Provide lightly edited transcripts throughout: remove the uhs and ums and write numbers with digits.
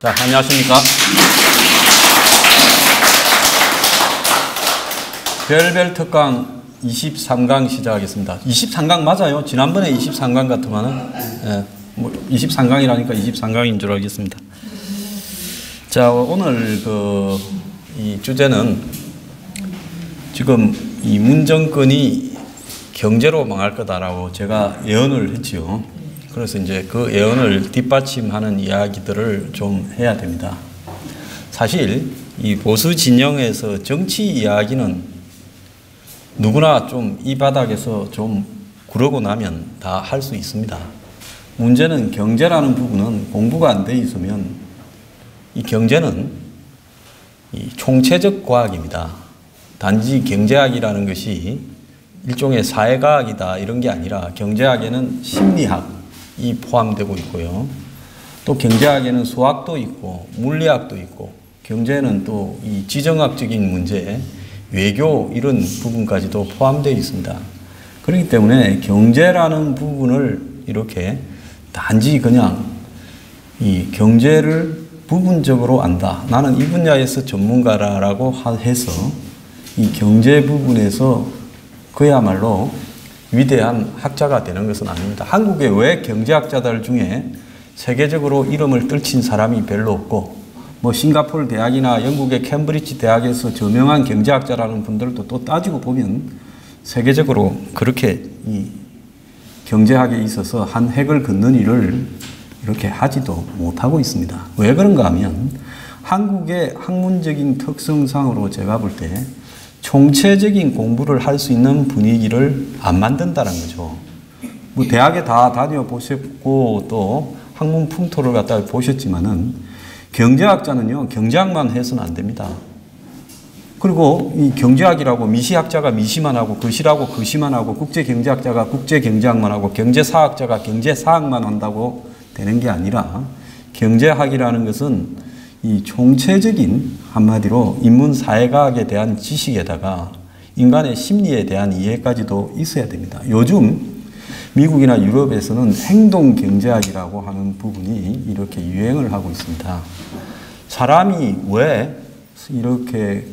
자, 안녕하십니까. 별별 특강 23강 시작하겠습니다. 23강 맞아요? 지난번에 23강 같으면은, 예, 뭐 23강이라니까 23강인 줄 알겠습니다. 자, 오늘 이 주제는 지금 이 문정권이 경제로 망할 거다라고 제가 예언을 했지요. 그래서 이제 그 예언을 뒷받침하는 이야기들을 좀 해야 됩니다. 사실 이 보수 진영에서 정치 이야기는 누구나 좀 이 바닥에서 좀 그러고 나면 다 할 수 있습니다. 문제는 경제라는 부분은 공부가 안 돼 있으면 이 경제는 이 총체적 과학입니다. 단지 경제학이라는 것이 일종의 사회과학이다 이런 게 아니라 경제학에는 심리학 이 포함되고 있고요. 또 경제학에는 수학도 있고 물리학도 있고 경제는 또 이 지정학적인 문제, 외교 이런 부분까지도 포함되어 있습니다. 그렇기 때문에 경제라는 부분을 이렇게 단지 그냥 이 경제를 부분적으로 안다. 나는 이 분야에서 전문가라고 해서 이 경제 부분에서 그야말로 위대한 학자가 되는 것은 아닙니다. 한국에 왜 경제학자들 중에 세계적으로 이름을 떨친 사람이 별로 없고 뭐 싱가포르 대학이나 영국의 캠브리지 대학에서 저명한 경제학자라는 분들도 또 따지고 보면 세계적으로 그렇게 이 경제학에 있어서 한 획을 긋는 일을 이렇게 하지도 못하고 있습니다. 왜 그런가 하면 한국의 학문적인 특성상으로 제가 볼 때 총체적인 공부를 할 수 있는 분위기를 안 만든다는 거죠. 뭐 대학에 다 다녀보셨고 또 학문 풍토를 갖다 보셨지만은 경제학자는요, 경제학만 해서는 안 됩니다. 그리고 이 경제학이라고 미시학자가 미시만 하고 거시라고 거시만 하고 국제경제학자가 국제경제학만 하고 경제사학자가 경제사학만 한다고 되는 게 아니라 경제학이라는 것은 이 총체적인 한마디로 인문사회과학에 대한 지식에다가 인간의 심리에 대한 이해까지도 있어야 됩니다. 요즘 미국이나 유럽에서는 행동경제학이라고 하는 부분이 이렇게 유행을 하고 있습니다. 사람이 왜 이렇게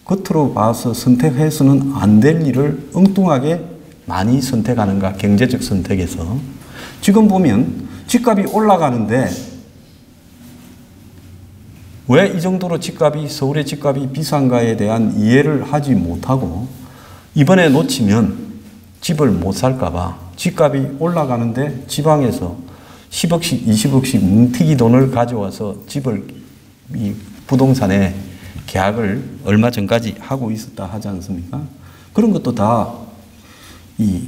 겉으로 봐서 선택해서는 안 될 일을 엉뚱하게 많이 선택하는가, 경제적 선택에서. 지금 보면 집값이 올라가는데 왜 이 정도로 집값이, 서울의 집값이 비싼가에 대한 이해를 하지 못하고 이번에 놓치면 집을 못 살까봐 집값이 올라가는데 지방에서 10억씩, 20억씩 뭉티기 돈을 가져와서 집을 이 부동산에 계약을 얼마 전까지 하고 있었다 하지 않습니까? 그런 것도 다 이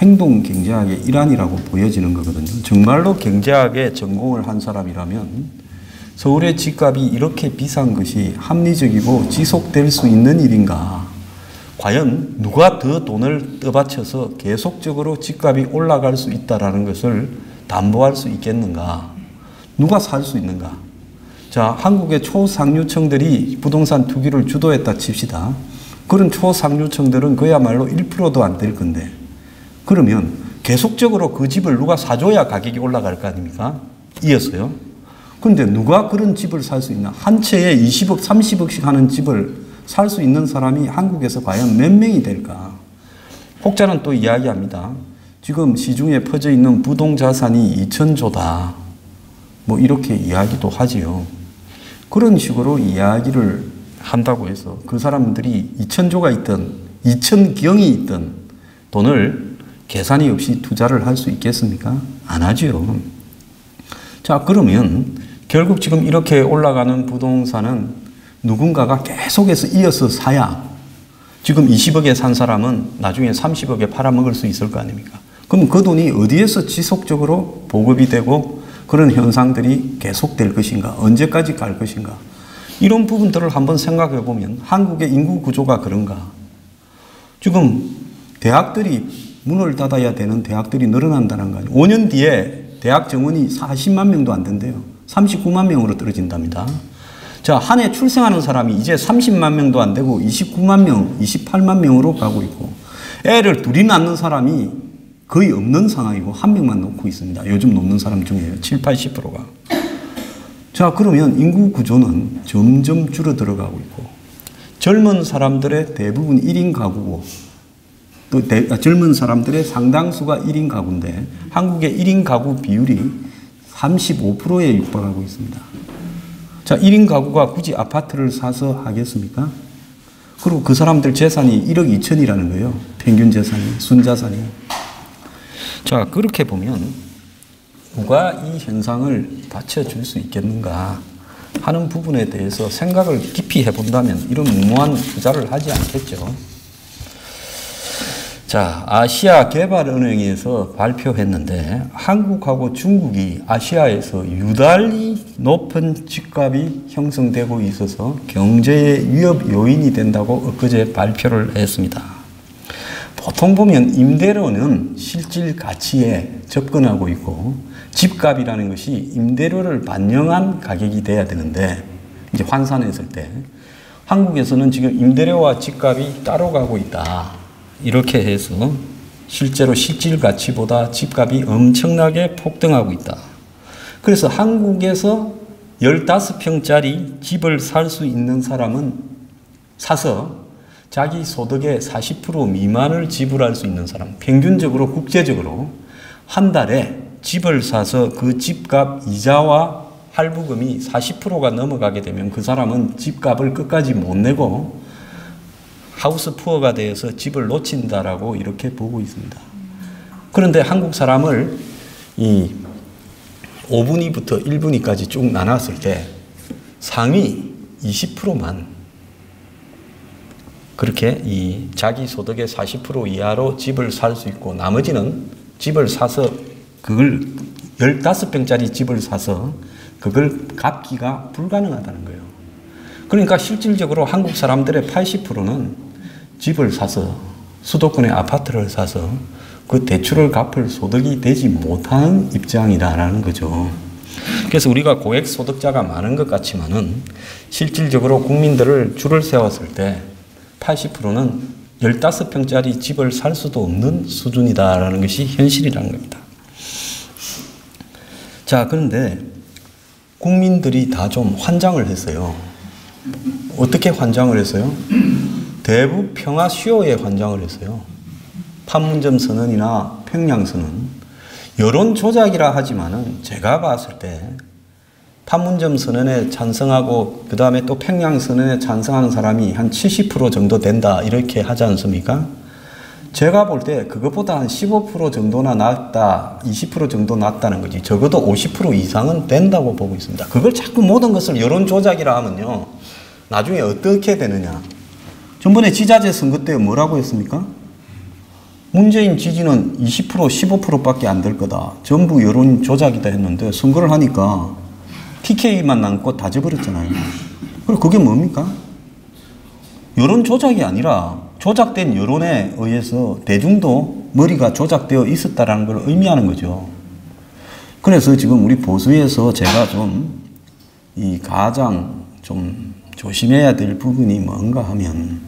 행동 경제학의 일환이라고 보여지는 거거든요. 정말로 경제학에 전공을 한 사람이라면 서울의 집값이 이렇게 비싼 것이 합리적이고 지속될 수 있는 일인가? 과연 누가 더 돈을 떠받쳐서 계속적으로 집값이 올라갈 수 있다는 것을 담보할 수 있겠는가? 누가 살 수 있는가? 자, 한국의 초상류층들이 부동산 투기를 주도했다 칩시다. 그런 초상류층들은 그야말로 1%도 안 될 건데 그러면 계속적으로 그 집을 누가 사줘야 가격이 올라갈 거 아닙니까? 이어서요. 그런데 누가 그런 집을 살 수 있나? 한 채에 20억, 30억씩 하는 집을 살 수 있는 사람이 한국에서 과연 몇 명이 될까? 혹자는 또 이야기합니다. 지금 시중에 퍼져 있는 부동자산이 2,000조다. 뭐 이렇게 이야기도 하지요. 그런 식으로 이야기를 한다고 해서 그 사람들이 2,000조가 있든 2,000경이 있든 돈을 계산이 없이 투자를 할 수 있겠습니까? 안 하지요. 자, 그러면 결국 지금 이렇게 올라가는 부동산은 누군가가 계속해서 이어서 사야 지금 20억에 산 사람은 나중에 30억에 팔아먹을 수 있을 거 아닙니까? 그럼 그 돈이 어디에서 지속적으로 보급이 되고 그런 현상들이 계속될 것인가? 언제까지 갈 것인가? 이런 부분들을 한번 생각해 보면 한국의 인구 구조가 그런가? 지금 대학들이 문을 닫아야 되는 대학들이 늘어난다는 거 아니에요. 5년 뒤에 대학 정원이 40만 명도 안 된대요. 39만 명으로 떨어진답니다. 자, 한 해 출생하는 사람이 이제 30만 명도 안 되고 29만 명, 28만 명으로 가고 있고 애를 둘이 낳는 사람이 거의 없는 상황이고 한 명만 놓고 있습니다. 요즘 놓는 사람 중에 7, 80%가. 자, 그러면 인구 구조는 점점 줄어들어가고 있고, 젊은 사람들의 대부분 1인 가구고, 또 젊은 사람들의 상당수가 1인 가구인데, 한국의 1인 가구 비율이 35%에 육박하고 있습니다. 자, 1인 가구가 굳이 아파트를 사서 하겠습니까? 그리고 그 사람들 재산이 1억 2천이라는 거예요. 평균 재산이, 순자산이. 자, 그렇게 보면 누가 이 현상을 받쳐줄 수 있겠는가 하는 부분에 대해서 생각을 깊이 해본다면 이런 무모한 투자를 하지 않겠죠. 자, 아시아개발은행에서 발표했는데 한국하고 중국이 아시아에서 유달리 높은 집값이 형성되고 있어서 경제의 위협 요인이 된다고 엊그제 발표를 했습니다. 보통 보면 임대료는 실질 가치에 접근하고 있고 집값이라는 것이 임대료를 반영한 가격이 돼야 되는데 이제 환산했을 때 한국에서는 지금 임대료와 집값이 따로 가고 있다. 이렇게 해서 실제로 실질 가치보다 집값이 엄청나게 폭등하고 있다. 그래서 한국에서 15평짜리 집을 살 수 있는 사람은 사서 자기 소득의 40% 미만을 지불할 수 있는 사람, 평균적으로 국제적으로 한 달에 집을 사서 그 집값 이자와 할부금이 40%가 넘어가게 되면 그 사람은 집값을 끝까지 못 내고 하우스 푸어가 되어서 집을 놓친다라고 이렇게 보고 있습니다. 그런데 한국 사람을 이 5분위부터 1분위까지 쭉 나눴을 때 상위 20%만 그렇게 이 자기 소득의 40% 이하로 집을 살 수 있고 나머지는 집을 사서 그걸 15평짜리 집을 사서 그걸 갚기가 불가능하다는 거예요. 그러니까 실질적으로 한국 사람들의 80%는 집을 사서 수도권의 아파트를 사서 그 대출을 갚을 소득이 되지 못하는 입장이라는 거죠. 그래서 우리가 고액 소득자가 많은 것 같지만은 실질적으로 국민들을 줄을 세웠을 때 80%는 15평짜리 집을 살 수도 없는 수준이다라는 것이 현실이라는 겁니다. 자, 그런데 국민들이 다 좀 환장을 했어요. 어떻게 환장을 했어요? 대북 평화 수요에 환장을 했어요. 판문점 선언이나 평양 선언. 여론 조작이라 하지만은 제가 봤을 때 판문점 선언에 찬성하고 그 다음에 또 평양 선언에 찬성하는 사람이 한 70% 정도 된다 이렇게 하지 않습니까? 제가 볼 때 그것보다 한 15% 정도나 낮다, 20% 정도 낮다는 거지. 적어도 50% 이상은 된다고 보고 있습니다. 그걸 자꾸 모든 것을 여론 조작이라 하면요. 나중에 어떻게 되느냐. 전번에 지자체 선거 때 뭐라고 했습니까? 문재인 지지는 20%, 15%밖에 안 될 거다. 전부 여론 조작이다 했는데 선거를 하니까 TK만 남고 다 져버렸잖아요. 그리고 그게 뭡니까? 여론 조작이 아니라 조작된 여론에 의해서 대중도 머리가 조작되어 있었다는 걸 의미하는 거죠. 그래서 지금 우리 보수에서 제가 좀 이 가장 좀 조심해야 될 부분이 뭔가 하면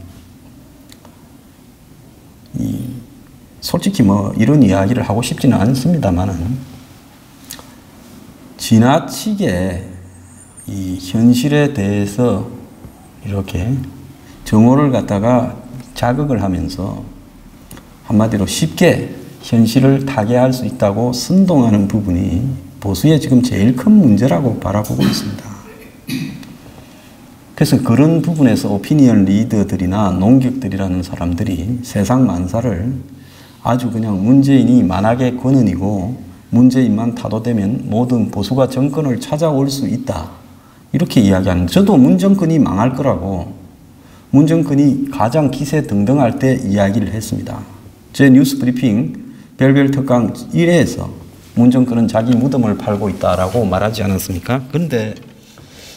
솔직히 뭐 이런 이야기를 하고 싶지는 않습니다만은 지나치게 이 현실에 대해서 이렇게 정오를 갖다가 자극을 하면서 한마디로 쉽게 현실을 타개할 수 있다고 선동하는 부분이 보수의 지금 제일 큰 문제라고 바라보고 있습니다. 그래서 그런 부분에서 오피니언 리더들이나 농객들이라는 사람들이 세상 만사를 아주 그냥 문재인이 만악의 권은이고 문재인만 타도되면 모든 보수가 정권을 찾아올 수 있다. 이렇게 이야기하는 거예요. 저도 문 정권이 망할 거라고 문 정권이 가장 기세 등등할 때 이야기를 했습니다. 제 뉴스 브리핑 별별 특강 1회에서 문 정권은 자기 무덤을 팔고 있다라고 말하지 않았습니까? 그런데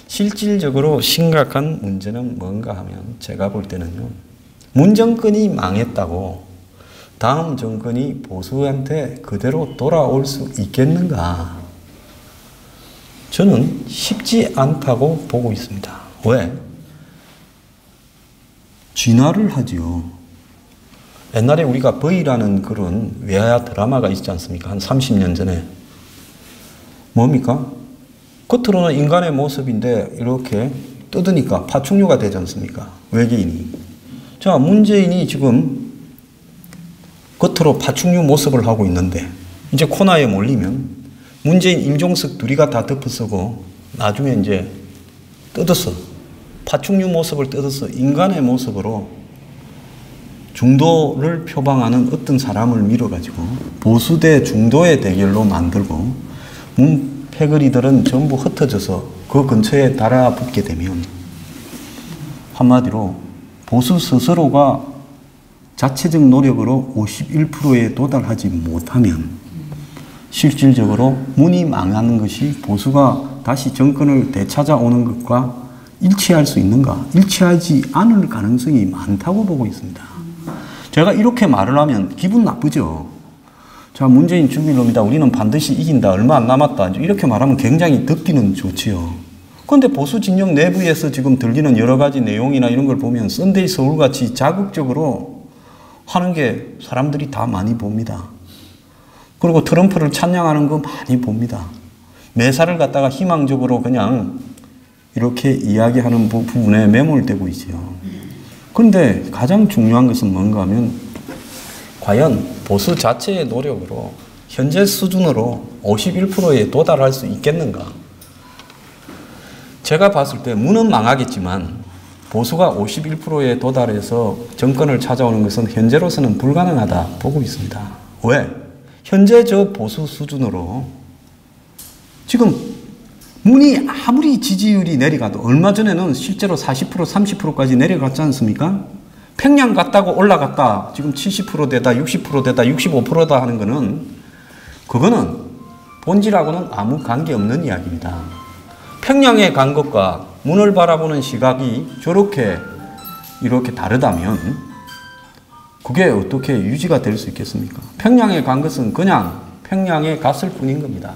실질적으로 심각한 문제는 뭔가 하면 제가 볼 때는요. 문 정권이 망했다고 다음 정권이 보수한테 그대로 돌아올 수 있겠는가? 저는 쉽지 않다고 보고 있습니다. 왜? 진화를 하지요. 옛날에 우리가 버이라는 그런 외화 드라마가 있지 않습니까? 한 30년 전에. 뭡니까? 겉으로는 인간의 모습인데 이렇게 뜯으니까 파충류가 되지 않습니까? 외계인이. 자, 문재인이 지금 겉으로 파충류 모습을 하고 있는데 이제 코너에 몰리면 문재인, 임종석 둘이가 다 덮어쓰고 나중에 이제 뜯었어. 파충류 모습을 뜯어서 인간의 모습으로 중도를 표방하는 어떤 사람을 밀어가지고 보수 대 중도의 대결로 만들고 문패거리들은 전부 흩어져서 그 근처에 달아붙게 되면 한마디로 보수 스스로가 자체적 노력으로 51%에 도달하지 못하면 실질적으로 문이 망하는 것이 보수가 다시 정권을 되찾아오는 것과 일치할 수 있는가? 일치하지 않을 가능성이 많다고 보고 있습니다. 제가 이렇게 말을 하면 기분 나쁘죠. 자, 문재인 죽일 놈이다. 우리는 반드시 이긴다. 얼마 안 남았다. 이렇게 말하면 굉장히 듣기는 좋지요. 그런데 보수 진영 내부에서 지금 들리는 여러 가지 내용이나 이런 걸 보면 썬데이 서울같이 자극적으로 하는 게 사람들이 다 많이 봅니다. 그리고 트럼프를 찬양하는 거 많이 봅니다. 매사를 갖다가 희망적으로 그냥 이렇게 이야기하는 부분에 매몰되고 있어요. 그런데 가장 중요한 것은 뭔가 하면 과연 보수 자체의 노력으로 현재 수준으로 51%에 도달할 수 있겠는가? 제가 봤을 때 문은 망하겠지만 보수가 51%에 도달해서 정권을 찾아오는 것은 현재로서는 불가능하다 보고 있습니다. 왜? 현재 저 보수 수준으로 지금 문이 아무리 지지율이 내려가도 얼마 전에는 실제로 40% 30%까지 내려갔지 않습니까? 평양 갔다고 올라갔다 지금 70% 되다 60% 되다 65%다 하는 거는 그거는 본질하고는 아무 관계없는 이야기입니다. 평양에 간 것과 문을 바라보는 시각이 저렇게 이렇게 다르다면 그게 어떻게 유지가 될 수 있겠습니까? 평양에 간 것은 그냥 평양에 갔을 뿐인 겁니다.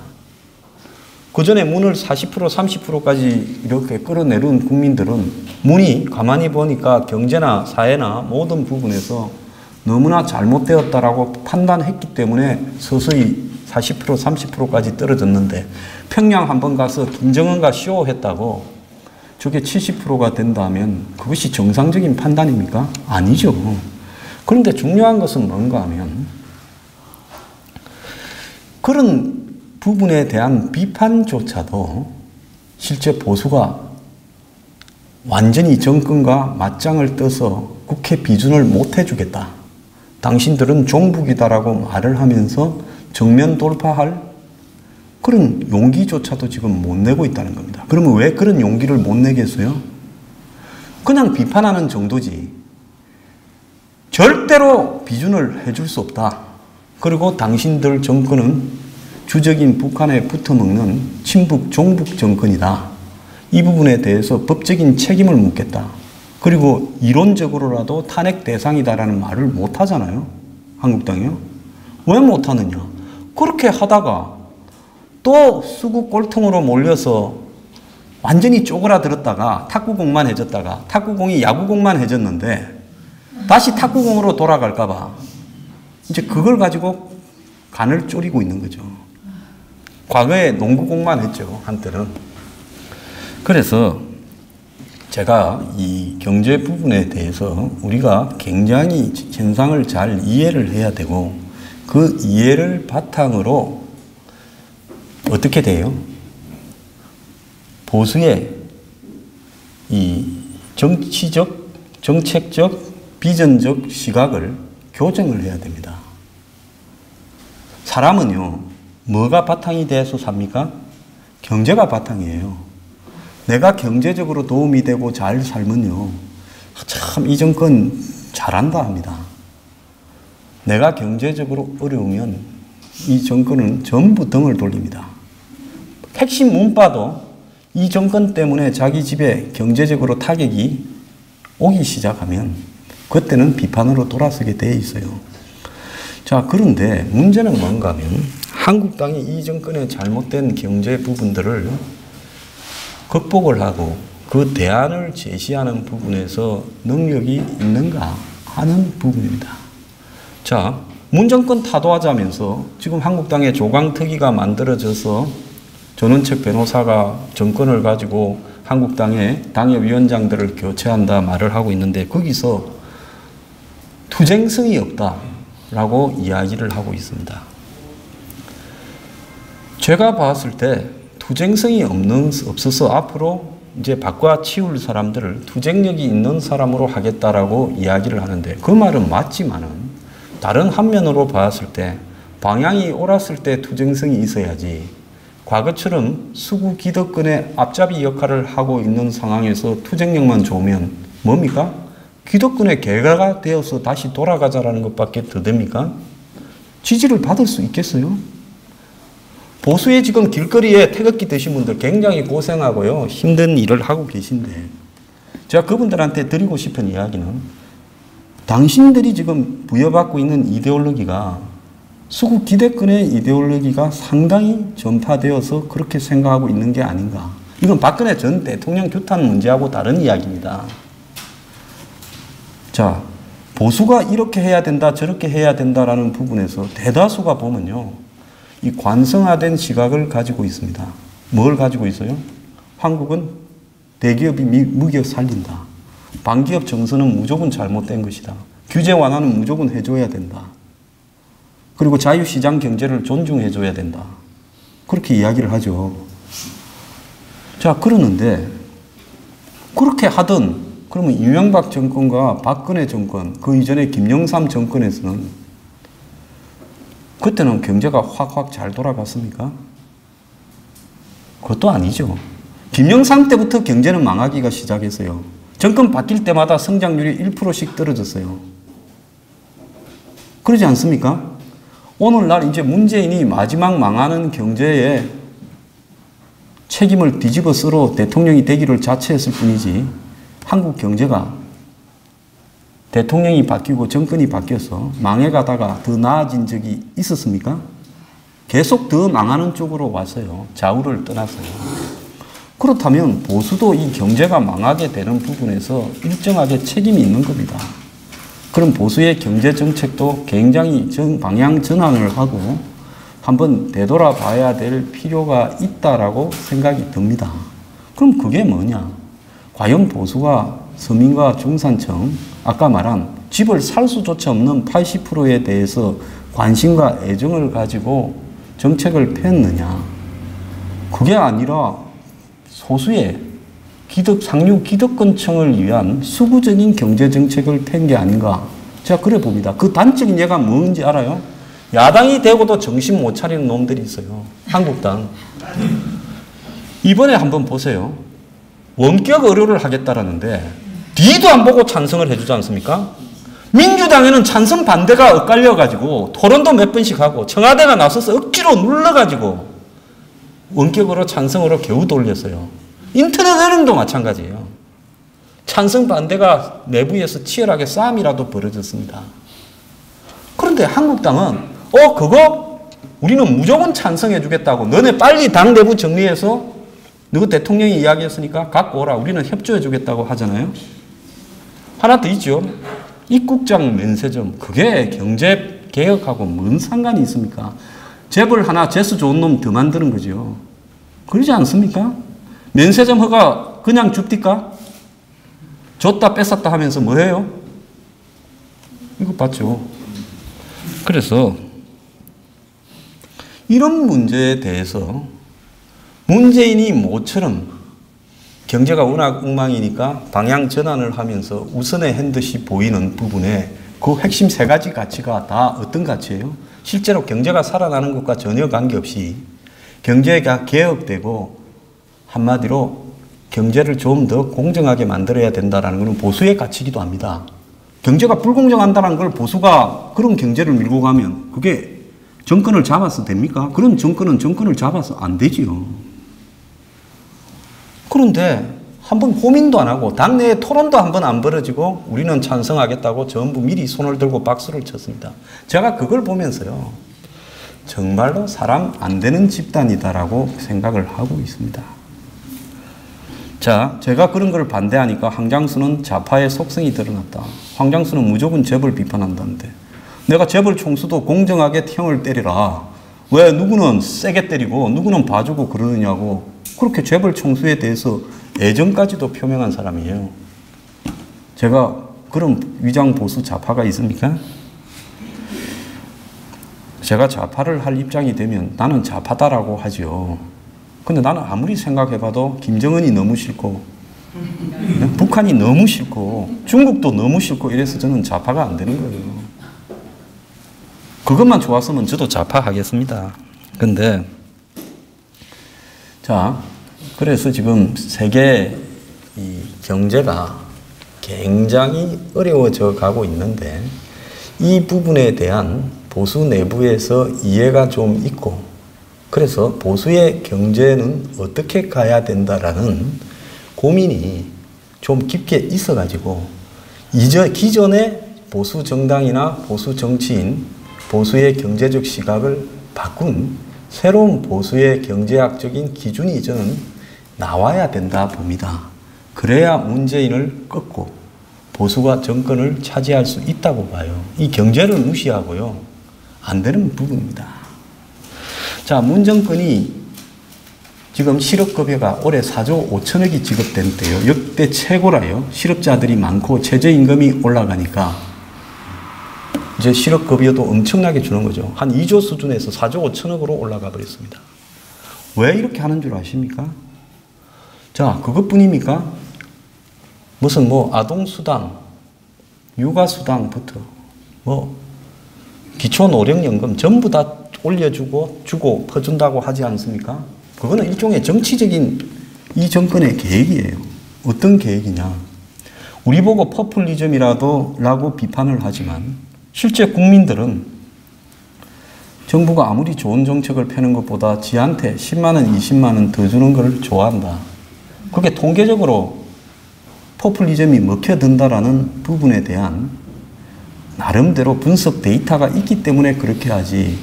그 전에 문을 40% 30%까지 이렇게 끌어내린 국민들은 문이 가만히 보니까 경제나 사회나 모든 부분에서 너무나 잘못되었다라고 판단했기 때문에 서서히 40% 30%까지 떨어졌는데 평양 한번 가서 김정은과 쇼했다고 저게 70%가 된다면 그것이 정상적인 판단입니까? 아니죠. 그런데 중요한 것은 뭔가 하면 그런 부분에 대한 비판조차도 실제 보수가 완전히 정권과 맞짱을 떠서 국회 비준을 못 해주겠다. 당신들은 종북이다라고 말을 하면서 정면 돌파할 그런 용기조차도 지금 못 내고 있다는 겁니다. 그러면 왜 그런 용기를 못 내겠어요? 그냥 비판하는 정도지. 절대로 비준을 해줄 수 없다. 그리고 당신들 정권은 주적인 북한에 붙어먹는 친북 종북 정권이다. 이 부분에 대해서 법적인 책임을 묻겠다. 그리고 이론적으로라도 탄핵 대상이다라는 말을 못 하잖아요. 한국당이요. 왜 못 하느냐? 그렇게 하다가 또 수구 꼴통으로 몰려서 완전히 쪼그라들었다가 탁구공만 해졌다가 탁구공이 야구공만 해졌는데 다시 탁구공으로 돌아갈까 봐 이제 그걸 가지고 간을 쪼리고 있는 거죠. 과거에 농구공만 했죠, 한때는. 그래서 제가 이 경제 부분에 대해서 우리가 굉장히 현상을 잘 이해를 해야 되고 그 이해를 바탕으로 어떻게 돼요? 보수의 이 정치적, 정책적, 비전적 시각을 교정을 해야 됩니다. 사람은요, 뭐가 바탕이 돼서 삽니까? 경제가 바탕이에요. 내가 경제적으로 도움이 되고 잘 살면요, 참 이 정권 잘한다 합니다. 내가 경제적으로 어려우면 이 정권은 전부 등을 돌립니다. 핵심 문바도 이 정권 때문에 자기 집에 경제적으로 타격이 오기 시작하면 그때는 비판으로 돌아서게 돼 있어요. 자, 그런데 문제는 뭔가 하면 한국당이 이 정권의 잘못된 경제 부분들을 극복을 하고 그 대안을 제시하는 부분에서 능력이 있는가 하는 부분입니다. 자, 문정권 타도하자면서 지금 한국당의 조강특위가 만들어져서 전원책 변호사가 정권을 가지고 한국당의 당협위원장들을 교체한다 말을 하고 있는데 거기서 투쟁성이 없다라고 이야기를 하고 있습니다. 제가 봤을 때 투쟁성이 없어서 앞으로 이제 바꿔 치울 사람들을 투쟁력이 있는 사람으로 하겠다라고 이야기를 하는데 그 말은 맞지만은 다른 한면으로 봤을 때 방향이 옳았을 때 투쟁성이 있어야지 과거처럼 수구 기득권의 앞잡이 역할을 하고 있는 상황에서 투쟁력만 좋으면 뭡니까? 기득권의 개가 되어서 다시 돌아가자라는 것밖에 더 됩니까? 지지를 받을 수 있겠어요? 보수의 지금 길거리에 태극기 드신 분들 굉장히 고생하고요. 힘든 일을 하고 계신데 제가 그분들한테 드리고 싶은 이야기는 당신들이 지금 부여받고 있는 이데올로기가 수구 기득권의 이데올로기가 상당히 전파되어서 그렇게 생각하고 있는 게 아닌가. 이건 박근혜 전 대통령 규탄 문제하고 다른 이야기입니다. 자, 보수가 이렇게 해야 된다 저렇게 해야 된다라는 부분에서 대다수가 보면요. 이 관성화된 시각을 가지고 있습니다. 뭘 가지고 있어요? 한국은 대기업이 무기업 살린다. 반기업 정서는 무조건 잘못된 것이다. 규제 완화는 무조건 해줘야 된다. 그리고 자유시장 경제를 존중해줘야 된다. 그렇게 이야기를 하죠. 자, 그러는데 그렇게 하던 그러면 이명박 정권과 박근혜 정권, 그 이전에 김영삼 정권에서는 그때는 경제가 확확 잘 돌아갔습니까? 그것도 아니죠. 김영삼 때부터 경제는 망하기가 시작했어요. 정권 바뀔 때마다 성장률이 1%씩 떨어졌어요. 그러지 않습니까? 오늘날 이제 문재인이 마지막 망하는 경제에 책임을 뒤집어 쓰러 대통령이 되기를 자처했을 뿐이지 한국 경제가 대통령이 바뀌고 정권이 바뀌어서 망해가다가 더 나아진 적이 있었습니까? 계속 더 망하는 쪽으로 왔어요. 좌우를 떠났어요. 그렇다면 보수도 이 경제가 망하게 되는 부분에서 일정하게 책임이 있는 겁니다. 그럼 보수의 경제정책도 굉장히 방향 전환을 하고 한번 되돌아봐야 될 필요가 있다라고 생각이 듭니다. 그럼 그게 뭐냐? 과연 보수가 서민과 중산층, 아까 말한 집을 살 수조차 없는 80%에 대해서 관심과 애정을 가지고 정책을 폈느냐? 그게 아니라 소수의 상류 기득권층을 위한 수구적인 경제정책을 편 게 아닌가? 제가 그래 봅니다. 그 단적인 예가 뭔지 알아요? 야당이 되고도 정신 못 차리는 놈들이 있어요. 한국당. 이번에 한번 보세요. 원격 의료를 하겠다라는데 뒤도 안 보고 찬성을 해주지 않습니까? 민주당에는 찬성 반대가 엇갈려가지고 토론도 몇 번씩 하고 청와대가 나서서 억지로 눌러가지고 원격으로 찬성으로 겨우 돌렸어요. 인터넷 언론도 마찬가지예요. 찬성 반대가 내부에서 치열하게 싸움이라도 벌어졌습니다. 그런데 한국당은 그거 우리는 무조건 찬성해 주겠다고 너네 빨리 당 내부 정리해서 너희 대통령이 이야기했으니까 갖고 오라. 우리는 협조해 주겠다고 하잖아요. 하나 더 있죠. 입국장 면세점. 그게 경제개혁하고 뭔 상관이 있습니까? 재벌 하나 재수 좋은 놈 더 만드는 거죠. 그러지 않습니까? 면세점 허가 그냥 줍디까? 줬다 뺏었다 하면서 뭐 해요? 이거 봤죠. 그래서 이런 문제에 대해서 문재인이 모처럼 경제가 워낙 엉망이니까 방향 전환을 하면서 우선의 한 듯이 보이는 부분에 그 핵심 세 가지 가치가 다 어떤 가치예요? 실제로 경제가 살아나는 것과 전혀 관계없이 경제가 개혁되고 한마디로 경제를 좀 더 공정하게 만들어야 된다는 것은 보수의 가치이기도 합니다. 경제가 불공정한다는 걸 보수가 그런 경제를 밀고 가면 그게 정권을 잡아서 됩니까? 그런 정권은 정권을 잡아서 안 되지요. 그런데 한번 고민도 안 하고 당내에 토론도 한번 안 벌어지고 우리는 찬성하겠다고 전부 미리 손을 들고 박수를 쳤습니다. 제가 그걸 보면서요. 정말로 사람 안 되는 집단이다라고 생각을 하고 있습니다. 자, 제가 그런 걸 반대하니까 황장수는 좌파의 속성이 드러났다. 황장수는 무조건 재벌 비판한다는데 내가 재벌 총수도 공정하게 형을 때리라. 왜 누구는 세게 때리고 누구는 봐주고 그러느냐고 그렇게 재벌 총수에 대해서 애정까지도 표명한 사람이에요. 제가 그런 위장 보수 좌파가 있습니까? 제가 좌파를 할 입장이 되면 나는 좌파다라고 하죠. 근데 나는 아무리 생각해봐도 김정은이 너무 싫고 북한이 너무 싫고 중국도 너무 싫고 이래서 저는 좌파가 안 되는 거예요. 그것만 좋았으면 저도 좌파 하겠습니다. 근데 자, 그래서 지금 세계 이 경제가 굉장히 어려워져 가고 있는데 이 부분에 대한 보수 내부에서 이해가 좀 있고 그래서 보수의 경제는 어떻게 가야 된다라는 고민이 좀 깊게 있어가지고 기존의 보수 정당이나 보수 정치인, 보수의 경제적 시각을 바꾼 새로운 보수의 경제학적인 기준이 저는 나와야 된다 봅니다. 그래야 문재인을 꺾고 보수가 정권을 차지할 수 있다고 봐요. 이 경제를 무시하고요. 안 되는 부분입니다. 자, 문정권이 지금 실업급여가 올해 4조 5천억이 지급된대요. 역대 최고라요. 실업자들이 많고 최저임금이 올라가니까 이제 실업급여도 엄청나게 주는 거죠. 한 2조 수준에서 4조 5천억으로 올라가 버렸습니다. 왜 이렇게 하는 줄 아십니까? 자, 그것뿐입니까? 무슨 아동수당, 육아수당부터 기초노령연금 전부 다 올려주고 주고 퍼준다고 하지 않습니까? 그거는 일종의 정치적인 이 정권의 계획이에요. 어떤 계획이냐? 우리 보고 포퓰리즘이라도 라고 비판을 하지만 실제 국민들은 정부가 아무리 좋은 정책을 펴는 것보다 지한테 10만 원, 20만 원 더 주는 걸 좋아한다. 그게 통계적으로 포퓰리즘이 먹혀든다라는 부분에 대한 나름대로 분석 데이터가 있기 때문에 그렇게 하지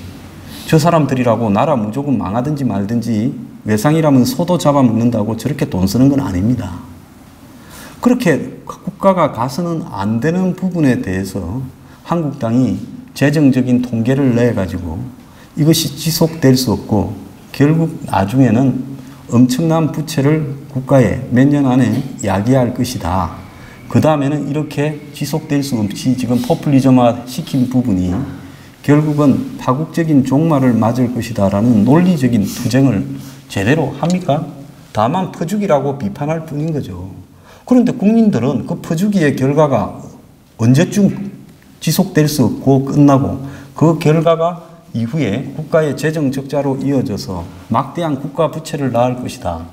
저 사람들이라고 나라 무조건 망하든지 말든지 외상이라면 소도 잡아먹는다고 저렇게 돈 쓰는 건 아닙니다. 그렇게 국가가 가서는 안 되는 부분에 대해서 한국당이 재정적인 통계를 내가지고 이것이 지속될 수 없고 결국 나중에는 엄청난 부채를 국가에 몇 년 안에 야기할 것이다. 그 다음에는 이렇게 지속될 수 없이 지금 포퓰리즘화 시킨 부분이 결국은 파국적인 종말을 맞을 것이다 라는 논리적인 투쟁을 제대로 합니까? 다만 퍼주기라고 비판할 뿐인 거죠. 그런데 국민들은 그 퍼주기의 결과가 언제쯤 지속될 수 없고 끝나고 그 결과가 이후에 국가의 재정 적자로 이어져서 막대한 국가 부채를 낳을 것이다.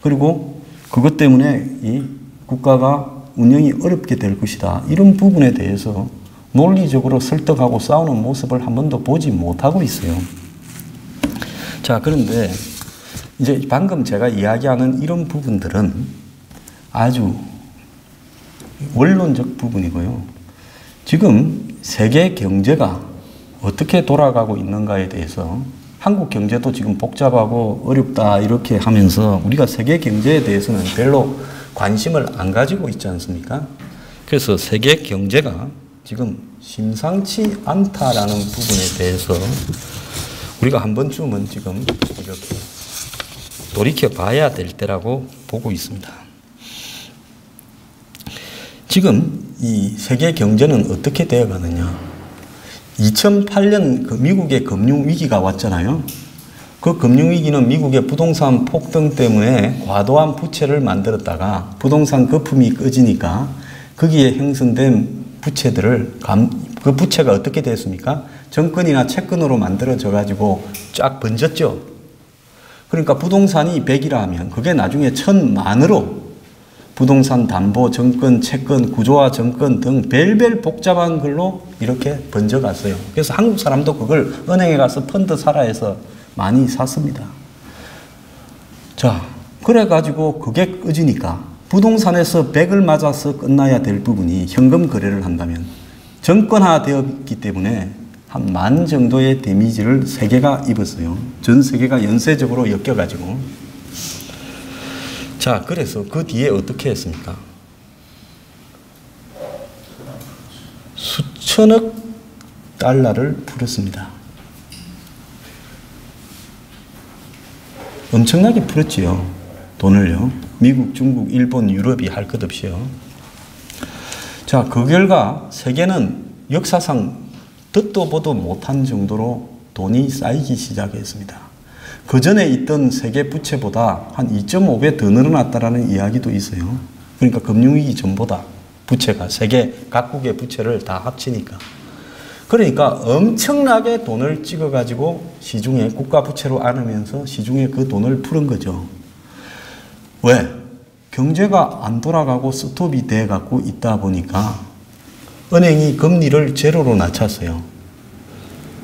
그리고 그것 때문에 이 국가가 운영이 어렵게 될 것이다. 이런 부분에 대해서 논리적으로 설득하고 싸우는 모습을 한 번도 보지 못하고 있어요. 자, 그런데 이제 방금 제가 이야기하는 이런 부분들은 아주 원론적 부분이고요. 지금 세계 경제가 어떻게 돌아가고 있는가에 대해서 한국 경제도 지금 복잡하고 어렵다 이렇게 하면서 우리가 세계 경제에 대해서는 별로 관심을 안 가지고 있지 않습니까? 그래서 세계 경제가 지금 심상치 않다라는 부분에 대해서 우리가 한 번쯤은 지금 이렇게 돌이켜 봐야 될 때라고 보고 있습니다. 지금 이 세계 경제는 어떻게 되어 가느냐? 2008년 그 미국의 금융위기가 왔잖아요. 그 금융위기는 미국의 부동산 폭등 때문에 과도한 부채를 만들었다가 부동산 거품이 꺼지니까 거기에 형성된 부채들을 그 부채가 어떻게 됐습니까? 정권이나 채권으로 만들어져 가지고 쫙 번졌죠. 그러니까 부동산이 100이라 하면 그게 나중에 1000만으로 부동산 담보, 정권, 채권, 구조화 정권 등 별별 복잡한 걸로 이렇게 번져갔어요. 그래서 한국 사람도 그걸 은행에 가서 펀드 사라 해서 많이 샀습니다. 자, 그래가지고 그게 꺼지니까 부동산에서 100을 맞아서 끝나야 될 부분이 현금 거래를 한다면 정권화 되었기 때문에 한 10,000 정도의 데미지를 세계가 입었어요. 전 세계가 연쇄적으로 엮여가지고. 자, 그래서 그 뒤에 어떻게 했습니까? 수천억 달러를 풀었습니다. 엄청나게 풀었지요. 돈을요. 미국, 중국, 일본, 유럽이 할 것 없이요. 자, 그 결과 세계는 역사상 듣도 보도 못한 정도로 돈이 쌓이기 시작했습니다. 그 전에 있던 세계 부채보다 한 2.5배 더 늘어났다라는 이야기도 있어요. 그러니까 금융위기 전보다 부채가 세계 각국의 부채를 다 합치니까. 그러니까 엄청나게 돈을 찍어가지고 시중에 국가 부채로 안으면서 시중에 그 돈을 푸는 거죠. 왜? 경제가 안 돌아가고 스톱이 돼 갖고 있다 보니까 은행이 금리를 제로로 낮췄어요.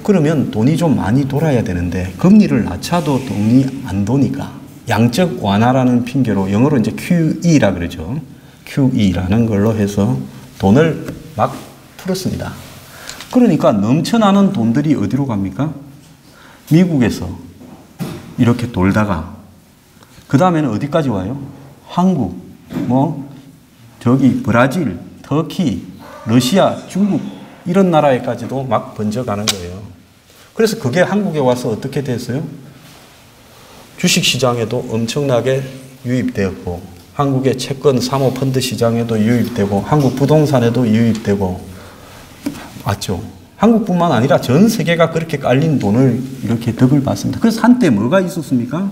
그러면 돈이 좀 많이 돌아야 되는데 금리를 낮춰도 돈이 안 도니까 양적 완화라는 핑계로 영어로 이제 QE라 그러죠. QE라는 걸로 해서 돈을 막 풀었습니다. 그러니까 넘쳐나는 돈들이 어디로 갑니까? 미국에서 이렇게 돌다가 그 다음에는 어디까지 와요? 한국, 저기 브라질, 터키, 러시아, 중국 이런 나라에까지도 막 번져가는 거예요. 그래서 그게 한국에 와서 어떻게 됐어요? 주식시장에도 엄청나게 유입되었고 한국의 채권 사모펀드 시장에도 유입되고 한국 부동산에도 유입되고 맞죠? 한국뿐만 아니라 전 세계가 그렇게 깔린 돈을 이렇게 덕을 봤습니다. 그래서 한때 뭐가 있었습니까?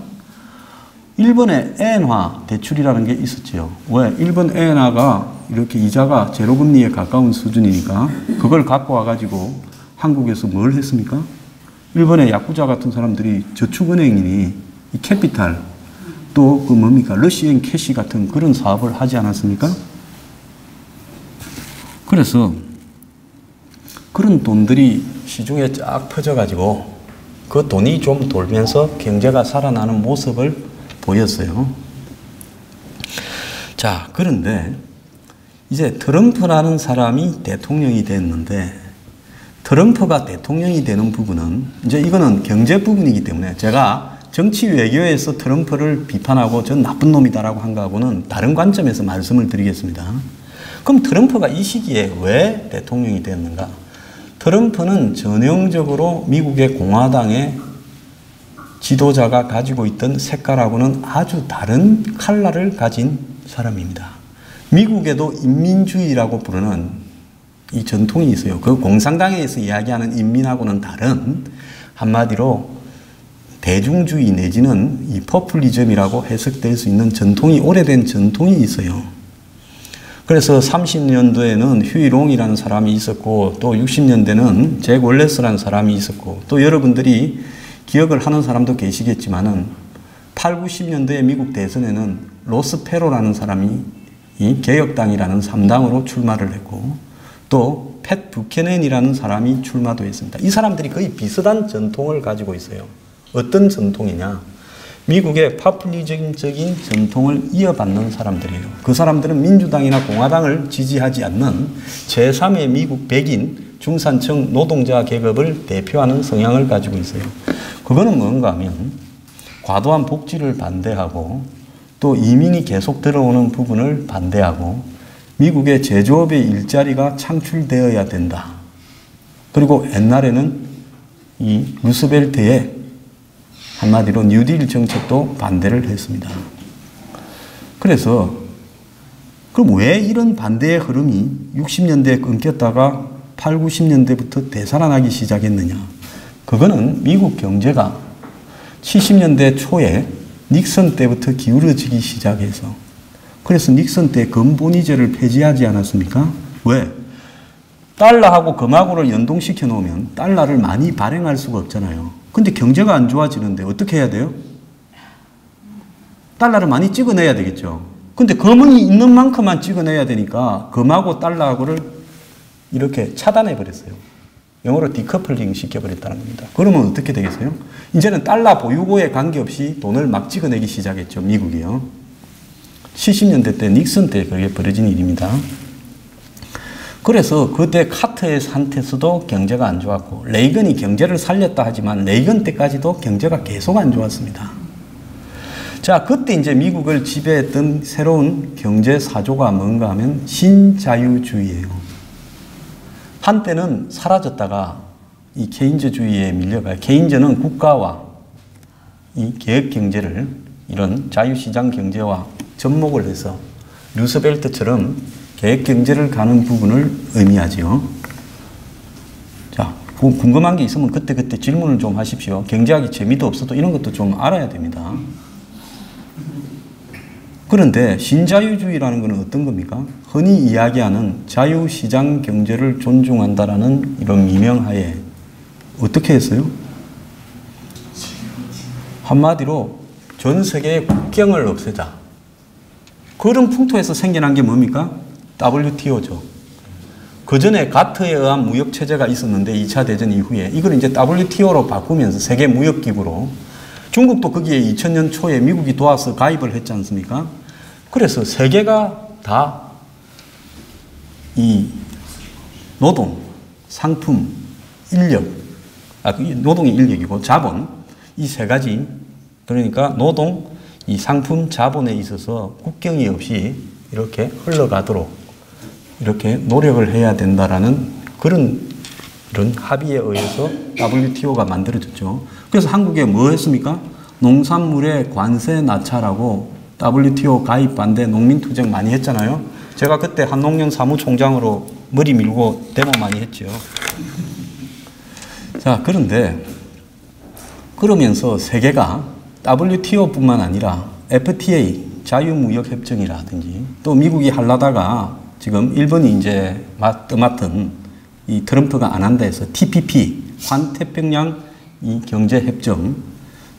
일본의 엔화 대출이라는 게 있었죠. 왜? 일본 엔화가 이렇게 이자가 제로금리에 가까운 수준이니까 그걸 갖고 와가지고 한국에서 뭘 했습니까? 일본의 야쿠자 같은 사람들이 저축은행이니 이 캐피탈 또 그 뭡니까? 러시앤 캐시 같은 그런 사업을 하지 않았습니까? 그래서 그런 돈들이 시중에 쫙 퍼져가지고 그 돈이 좀 돌면서 경제가 살아나는 모습을 보였어요. 자, 그런데 이제 트럼프라는 사람이 대통령이 됐는데 트럼프가 대통령이 되는 부분은 이제 이거는 경제 부분이기 때문에 제가 정치 외교에서 트럼프를 비판하고 전 나쁜 놈이다라고 한 거하고는 다른 관점에서 말씀을 드리겠습니다. 그럼 트럼프가 이 시기에 왜 대통령이 됐는가? 트럼프는 전형적으로 미국의 공화당의 지도자가 가지고 있던 색깔하고는 아주 다른 컬러를 가진 사람입니다. 미국에도 인민주의라고 부르는 이 전통이 있어요. 그 공산당에서 이야기하는 인민하고는 다른 한마디로 대중주의 내지는 이 포퓰리즘이라고 해석될 수 있는 전통이 오래된 전통이 있어요. 그래서 30년도에는 휴이 롱이라는 사람이 있었고 또 60년대는 잭 월레스라는 사람이 있었고 또 여러분들이 기억을 하는 사람도 계시겠지만은 8, 90년대의 미국 대선에는 로스 페로라는 사람이 이 개혁당이라는 3당으로 출마를 했고 또 팻 부캐넨이라는 사람이 출마도 했습니다. 이 사람들이 거의 비슷한 전통을 가지고 있어요. 어떤 전통이냐? 미국의 파퓰리즘적인 전통을 이어받는 사람들이에요. 그 사람들은 민주당이나 공화당을 지지하지 않는 제3의 미국 백인 중산층 노동자 계급을 대표하는 성향을 가지고 있어요. 그거는 뭔가 하면 과도한 복지를 반대하고 또 이민이 계속 들어오는 부분을 반대하고 미국의 제조업의 일자리가 창출되어야 된다. 그리고 옛날에는 이 루스벨트의 한마디로 뉴딜 정책도 반대를 했습니다. 그래서 그럼 왜 이런 반대의 흐름이 60년대에 끊겼다가 8, 90년대부터 되살아나기 시작했느냐? 그거는 미국 경제가 70년대 초에 닉슨 때부터 기울어지기 시작해서 그래서 닉슨 때 금본위제를 폐지하지 않았습니까? 왜? 달러하고 금하고를 연동시켜 놓으면 달러를 많이 발행할 수가 없잖아요. 근데 경제가 안 좋아지는데 어떻게 해야 돼요? 달러를 많이 찍어내야 되겠죠. 근데 금이 있는 만큼만 찍어내야 되니까 금하고 달러하고를 이렇게 차단해 버렸어요. 영어로 디커플링 시켜버렸다는 겁니다. 그러면 어떻게 되겠어요? 이제는 달러 보유고에 관계없이 돈을 막 찍어내기 시작했죠. 미국이요. 70년대 때 닉슨 때 그게 벌어진 일입니다. 그래서 그때 카터의 상태에서도 경제가 안 좋았고 레이건이 경제를 살렸다 하지만 레이건 때까지도 경제가 계속 안 좋았습니다. 자, 그때 이제 미국을 지배했던 새로운 경제 사조가 뭔가 하면 신자유주의예요. 한때는 사라졌다가 이 케인즈주의에 밀려가요. 케인즈는 국가와 이 계획 경제를 이런 자유시장 경제와 접목을 해서 루스벨트처럼 계획 경제를 가는 부분을 의미하지요. 자, 궁금한 게 있으면 그때그때 질문을 좀 하십시오. 경제학이 재미도 없어도 이런 것도 좀 알아야 됩니다. 그런데 신자유주의라는 것은 어떤 겁니까? 흔히 이야기하는 자유시장 경제를 존중한다라는 이런 미명하에 어떻게 했어요? 한마디로 전 세계의 국경을 없애자. 그런 풍토에서 생겨난 게 뭡니까? WTO죠. 그 전에 가트에 의한 무역체제가 있었는데 2차 대전 이후에 이걸 이제 WTO로 바꾸면서 세계무역기구로 중국도 거기에 2000년 초에 미국이 도와서 가입을 했지 않습니까? 그래서 세계가 다 이 노동, 상품, 인력, 노동이 인력이고 자본 이 세 가지 그러니까 노동, 이 상품, 자본에 있어서 국경이 없이 이렇게 흘러가도록 이렇게 노력을 해야 된다라는 그런 합의에 의해서 WTO가 만들어졌죠. 그래서 한국에 뭐 했습니까? 농산물의 관세 낮춰라고 WTO 가입 반대 농민투쟁 많이 했잖아요. 제가 그때 한농련 사무총장으로 머리 밀고 데모 많이 했죠. 자, 그런데 그러면서 세계가 WTO뿐만 아니라 FTA 자유무역협정이라든지 또 미국이 하려다가 지금 일본이 이제 맡은 이 트럼프가 안 한다 해서 TPP 환태평양 이 경제협정,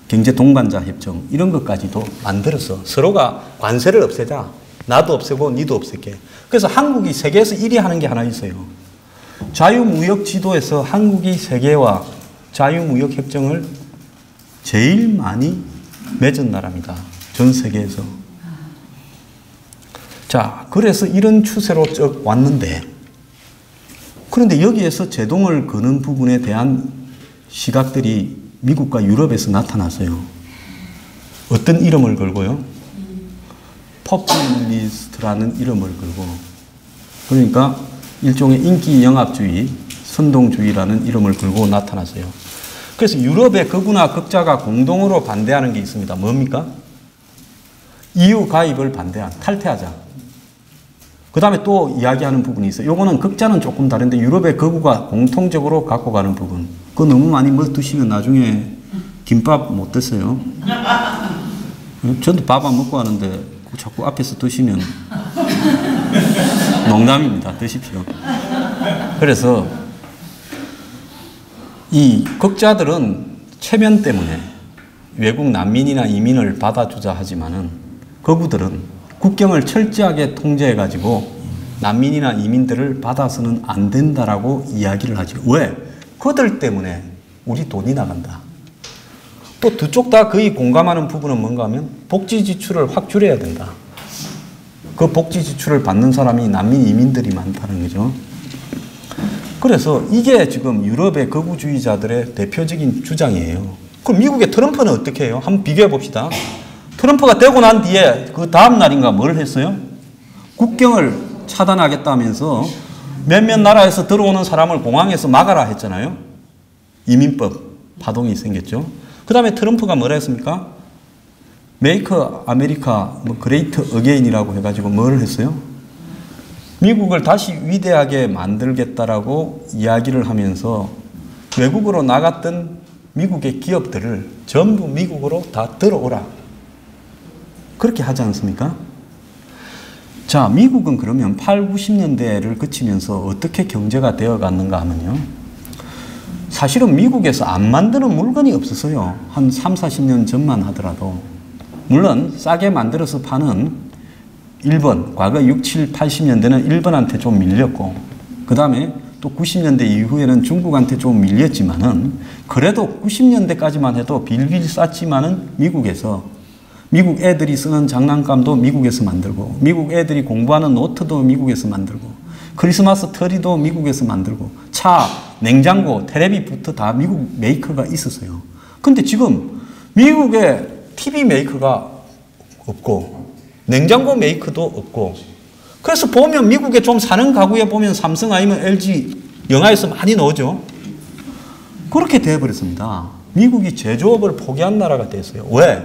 경제동반자 협정 이런 것까지도 만들어서 서로가 관세를 없애자. 나도 없애고 니도 없앨게. 그래서 한국이 세계에서 1위 하는 게 하나 있어요. 자유무역 지도에서 한국이 세계와 자유무역협정을 제일 많이 맺은 나라입니다. 전 세계에서. 자, 그래서 이런 추세로 쭉 왔는데 그런데 여기에서 제동을 거는 부분에 대한 시각들이 미국과 유럽에서 나타났어요. 어떤 이름을 걸고요? 포퓰리스트라는 이름을 걸고 그러니까 일종의 인기 영합주의, 선동주의라는 이름을 걸고 나타났어요. 그래서 유럽의 극우나 극자가 공동으로 반대하는 게 있습니다. 뭡니까? EU 가입을 반대한, 탈퇴하자. 그 다음에 또 이야기하는 부분이 있어요. 요거는 극자는 조금 다른데 유럽의 극우가 공통적으로 갖고 가는 부분. 그거 너무 많이 드시면 나중에 김밥 못 드세요. 저도 밥 안 먹고 하는데 자꾸 앞에서 드시면 농담입니다. 드십시오. 그래서 이 극자들은 체면 때문에 외국 난민이나 이민을 받아주자 하지만은 극우들은 국경을 철저하게 통제해가지고 난민이나 이민들을 받아서는 안 된다라고 이야기를 하죠. 왜? 그들 때문에 우리 돈이 나간다. 또 두 쪽 다 거의 공감하는 부분은 뭔가 하면 복지 지출을 확 줄여야 된다. 그 복지 지출을 받는 사람이 난민 이민들이 많다는 거죠. 그래서 이게 지금 유럽의 극우주의자들의 대표적인 주장이에요. 그럼 미국의 트럼프는 어떻게 해요? 한번 비교해 봅시다. 트럼프가 되고 난 뒤에 그 다음 날인가 뭘 했어요? 국경을 차단하겠다면서 몇몇 나라에서 들어오는 사람을 공항에서 막아라 했잖아요. 이민법 파동이 생겼죠. 그 다음에 트럼프가 뭐라 했습니까? 메이크 아메리카 그레이트 어게인이라고 해가지고 뭘 했어요? 미국을 다시 위대하게 만들겠다라고 이야기를 하면서 외국으로 나갔던 미국의 기업들을 전부 미국으로 다 들어오라. 그렇게 하지 않습니까? 자, 미국은 그러면 8, 90년대를 거치면서 어떻게 경제가 되어갔는가 하면요. 사실은 미국에서 안 만드는 물건이 없었어요. 한 3, 40년 전만 하더라도. 물론 싸게 만들어서 파는 일본, 과거 6, 7, 80년대는 일본한테 좀 밀렸고 그 다음에 또 90년대 이후에는 중국한테 좀 밀렸지만은 그래도 90년대까지만 해도 빌빌 쌌지만은 미국에서 미국 애들이 쓰는 장난감도 미국에서 만들고 미국 애들이 공부하는 노트도 미국에서 만들고 크리스마스 트리도 미국에서 만들고 차, 냉장고, 텔레비부터 다 미국 메이커가 있었어요. 근데 지금 미국에 TV 메이커가 없고 냉장고 메이커도 없고 그래서 보면 미국에 좀 사는 가구에 보면 삼성 아니면 LG 영화에서 많이 나오죠. 그렇게 되어버렸습니다. 미국이 제조업을 포기한 나라가 됐어요. 왜?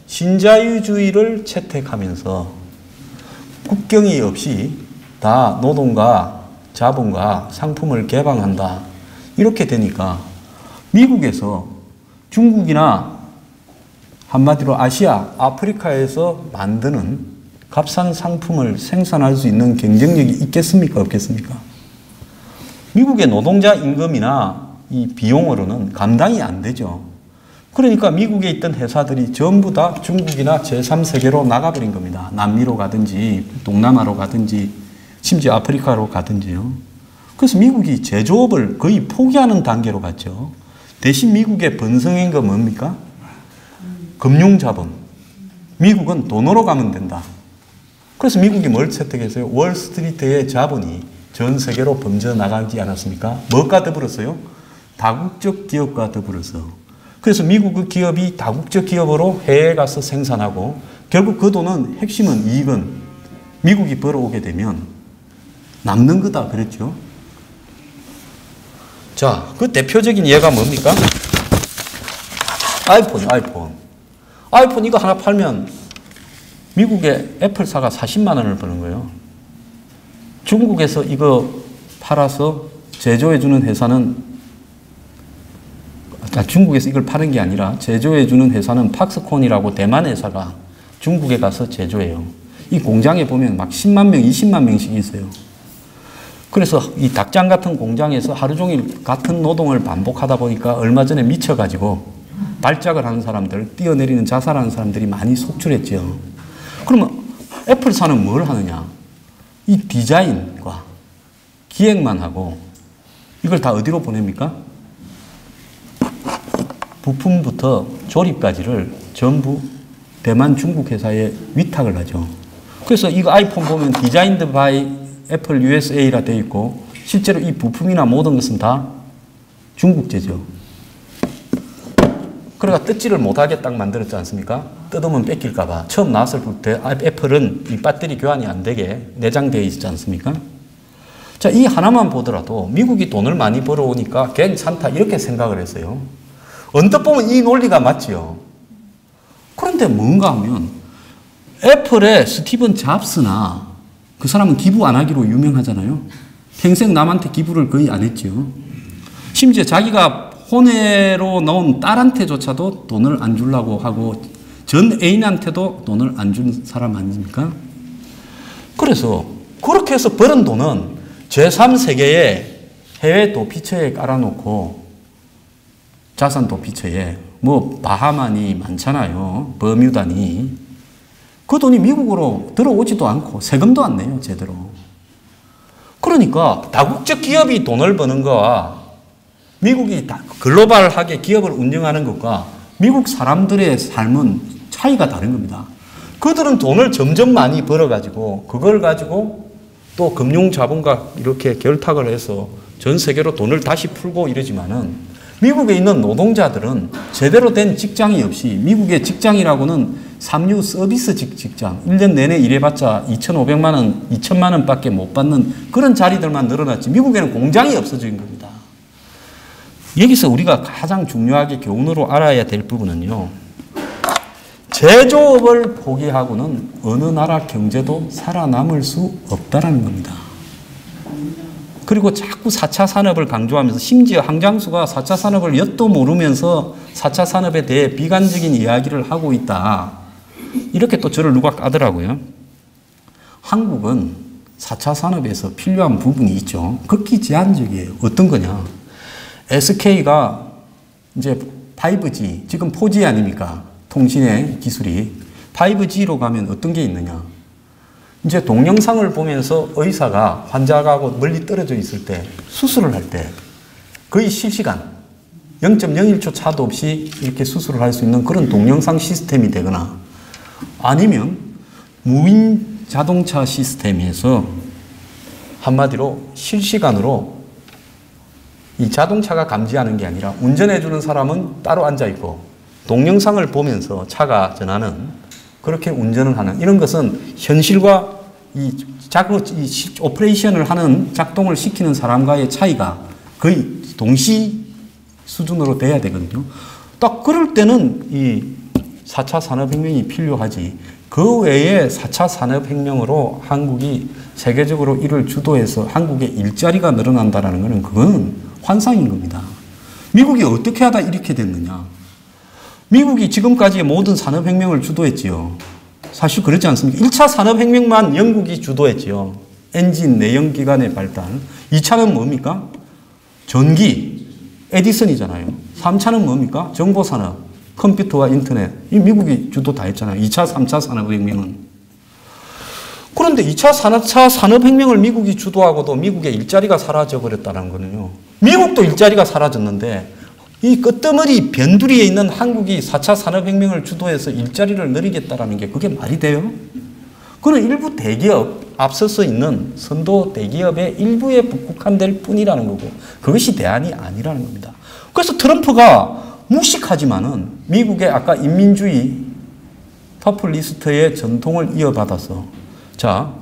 신자유주의를 채택하면서 국경이 없이 다 노동과 자본과 상품을 개방한다. 이렇게 되니까 미국에서 중국이나 한마디로 아시아, 아프리카에서 만드는 값싼 상품을 생산할 수 있는 경쟁력이 있겠습니까? 없겠습니까? 미국의 노동자 임금이나 이 비용으로는 감당이 안 되죠. 그러니까 미국에 있던 회사들이 전부 다 중국이나 제3세계로 나가버린 겁니다. 남미로 가든지 동남아로 가든지 심지어 아프리카로 가든지요. 그래서 미국이 제조업을 거의 포기하는 단계로 갔죠. 대신 미국의 번성인 건 뭡니까? 금융자본. 미국은 돈으로 가면 된다. 그래서 미국이 뭘 채택했어요? 월스트리트의 자본이 전 세계로 번져나가지 않았습니까? 뭐가 더불었어요? 다국적 기업과 더불어서. 그래서 미국 기업이 다국적 기업으로 해외에 가서 생산하고 결국 그 돈은 핵심은 이익은 미국이 벌어오게 되면 남는 거다 그랬죠. 자, 그 대표적인 예가 뭡니까? 아이폰 이거 하나 팔면 미국의 애플사가 40만 원을 버는 거예요. 중국에서 이거 팔아서 제조해주는 회사는 중국에서 이걸 파는 게 아니라 제조해주는 회사는 팍스콘이라고 대만 회사가 중국에 가서 제조해요. 이 공장에 보면 막 10만 명, 20만 명씩 있어요. 그래서 이 닭장 같은 공장에서 하루 종일 같은 노동을 반복하다 보니까 얼마 전에 미쳐가지고 발작을 하는 사람들, 뛰어내리는 자살하는 사람들이 많이 속출했죠. 그러면 애플사는 뭘 하느냐? 이 디자인과 기획만 하고 이걸 다 어디로 보냅니까? 부품부터 조립까지를 전부 대만 중국 회사에 위탁을 하죠. 그래서 이거 아이폰 보면 디자인드 바이 애플 USA라 되어 있고 실제로 이 부품이나 모든 것은 다 중국제죠. 그러니까 뜯지를 못하게 딱 만들었지 않습니까? 뜯으면 뺏길까 봐. 처음 나왔을 때 애플은 이 배터리 교환이 안 되게 내장되어 있지 않습니까? 자, 이 하나만 보더라도 미국이 돈을 많이 벌어오니까 괜찮다 이렇게 생각을 했어요. 언뜻 보면 이 논리가 맞지요. 그런데 뭔가 하면 애플의 스티븐 잡스나 그 사람은 기부 안 하기로 유명하잖아요. 평생 남한테 기부를 거의 안 했죠. 심지어 자기가 혼외로 넣은 딸한테조차도 돈을 안 주려고 하고 전 애인한테도 돈을 안 준 사람 아닙니까? 그래서 그렇게 해서 버는 돈은 제3세계의 해외 도피처에 깔아놓고 자산 도피처에 뭐 바하마니 많잖아요. 버뮤다니. 그 돈이 미국으로 들어오지도 않고 세금도 안 내요. 제대로. 그러니까 다국적 기업이 돈을 버는 거와 미국이 글로벌하게 기업을 운영하는 것과 미국 사람들의 삶은 차이가 다른 겁니다. 그들은 돈을 점점 많이 벌어가지고 그걸 가지고 또 금융자본과 이렇게 결탁을 해서 전 세계로 돈을 다시 풀고 이러지만은 미국에 있는 노동자들은 제대로 된 직장이 없이 미국의 직장이라고는 삼류 서비스직 직장 1년 내내 일해봤자 2,500만 원, 2,000만 원밖에 못 받는 그런 자리들만 늘어났지 미국에는 공장이 없어진 겁니다. 여기서 우리가 가장 중요하게 교훈으로 알아야 될 부분은요. 제조업을 포기하고는 어느 나라 경제도 살아남을 수 없다는 겁니다. 그리고 자꾸 4차 산업을 강조하면서 심지어 한장수가 4차 산업을 엿도 모르면서 4차 산업에 대해 비관적인 이야기를 하고 있다. 이렇게 또 저를 누가 까더라고요. 한국은 4차 산업에서 필요한 부분이 있죠. 극히 제한적이에요. 어떤 거냐. SK가 이제 5G, 지금 4G 아닙니까? 통신의 기술이. 5G로 가면 어떤 게 있느냐. 이제 동영상을 보면서 의사가 환자하고 멀리 떨어져 있을 때 수술을 할 때 거의 실시간 0.01초 차도 없이 이렇게 수술을 할 수 있는 그런 동영상 시스템이 되거나 아니면 무인 자동차 시스템에서 한마디로 실시간으로 이 자동차가 감지하는 게 아니라 운전해주는 사람은 따로 앉아있고 동영상을 보면서 차가 전하는 그렇게 운전을 하는 이런 것은 현실과 이 오퍼레이션을 하는 작동을 시키는 사람과의 차이가 거의 동시 수준으로 돼야 되거든요. 딱 그럴 때는 이 4차 산업혁명이 필요하지. 그 외에 4차 산업혁명으로 한국이 세계적으로 이를 주도해서 한국의 일자리가 늘어난다는 것은 그건 환상인 겁니다. 미국이 어떻게 하다 이렇게 됐느냐. 미국이 지금까지 모든 산업혁명을 주도했지요. 사실 그렇지 않습니까? 1차 산업혁명만 영국이 주도했지요. 엔진, 내연기관의 발달. 2차는 뭡니까? 전기, 에디슨이잖아요. 3차는 뭡니까? 정보산업, 컴퓨터와 인터넷. 이 미국이 주도 다 했잖아요. 2차, 3차 산업혁명은. 그런데 2차, 4차 산업혁명을 미국이 주도하고도 미국의 일자리가 사라져버렸다는 거는요. 미국도 일자리가 사라졌는데 이 끄트머리 변두리에 있는 한국이 4차 산업혁명을 주도해서 일자리를 늘리겠다라는 게 그게 말이 돼요? 그는 일부 대기업, 앞서서 있는 선도 대기업의 일부에 국한될 뿐이라는 거고 그것이 대안이 아니라는 겁니다. 그래서 트럼프가 무식하지만은 미국의 아까 인민주의 퍼플리스트의 전통을 이어받아서 자,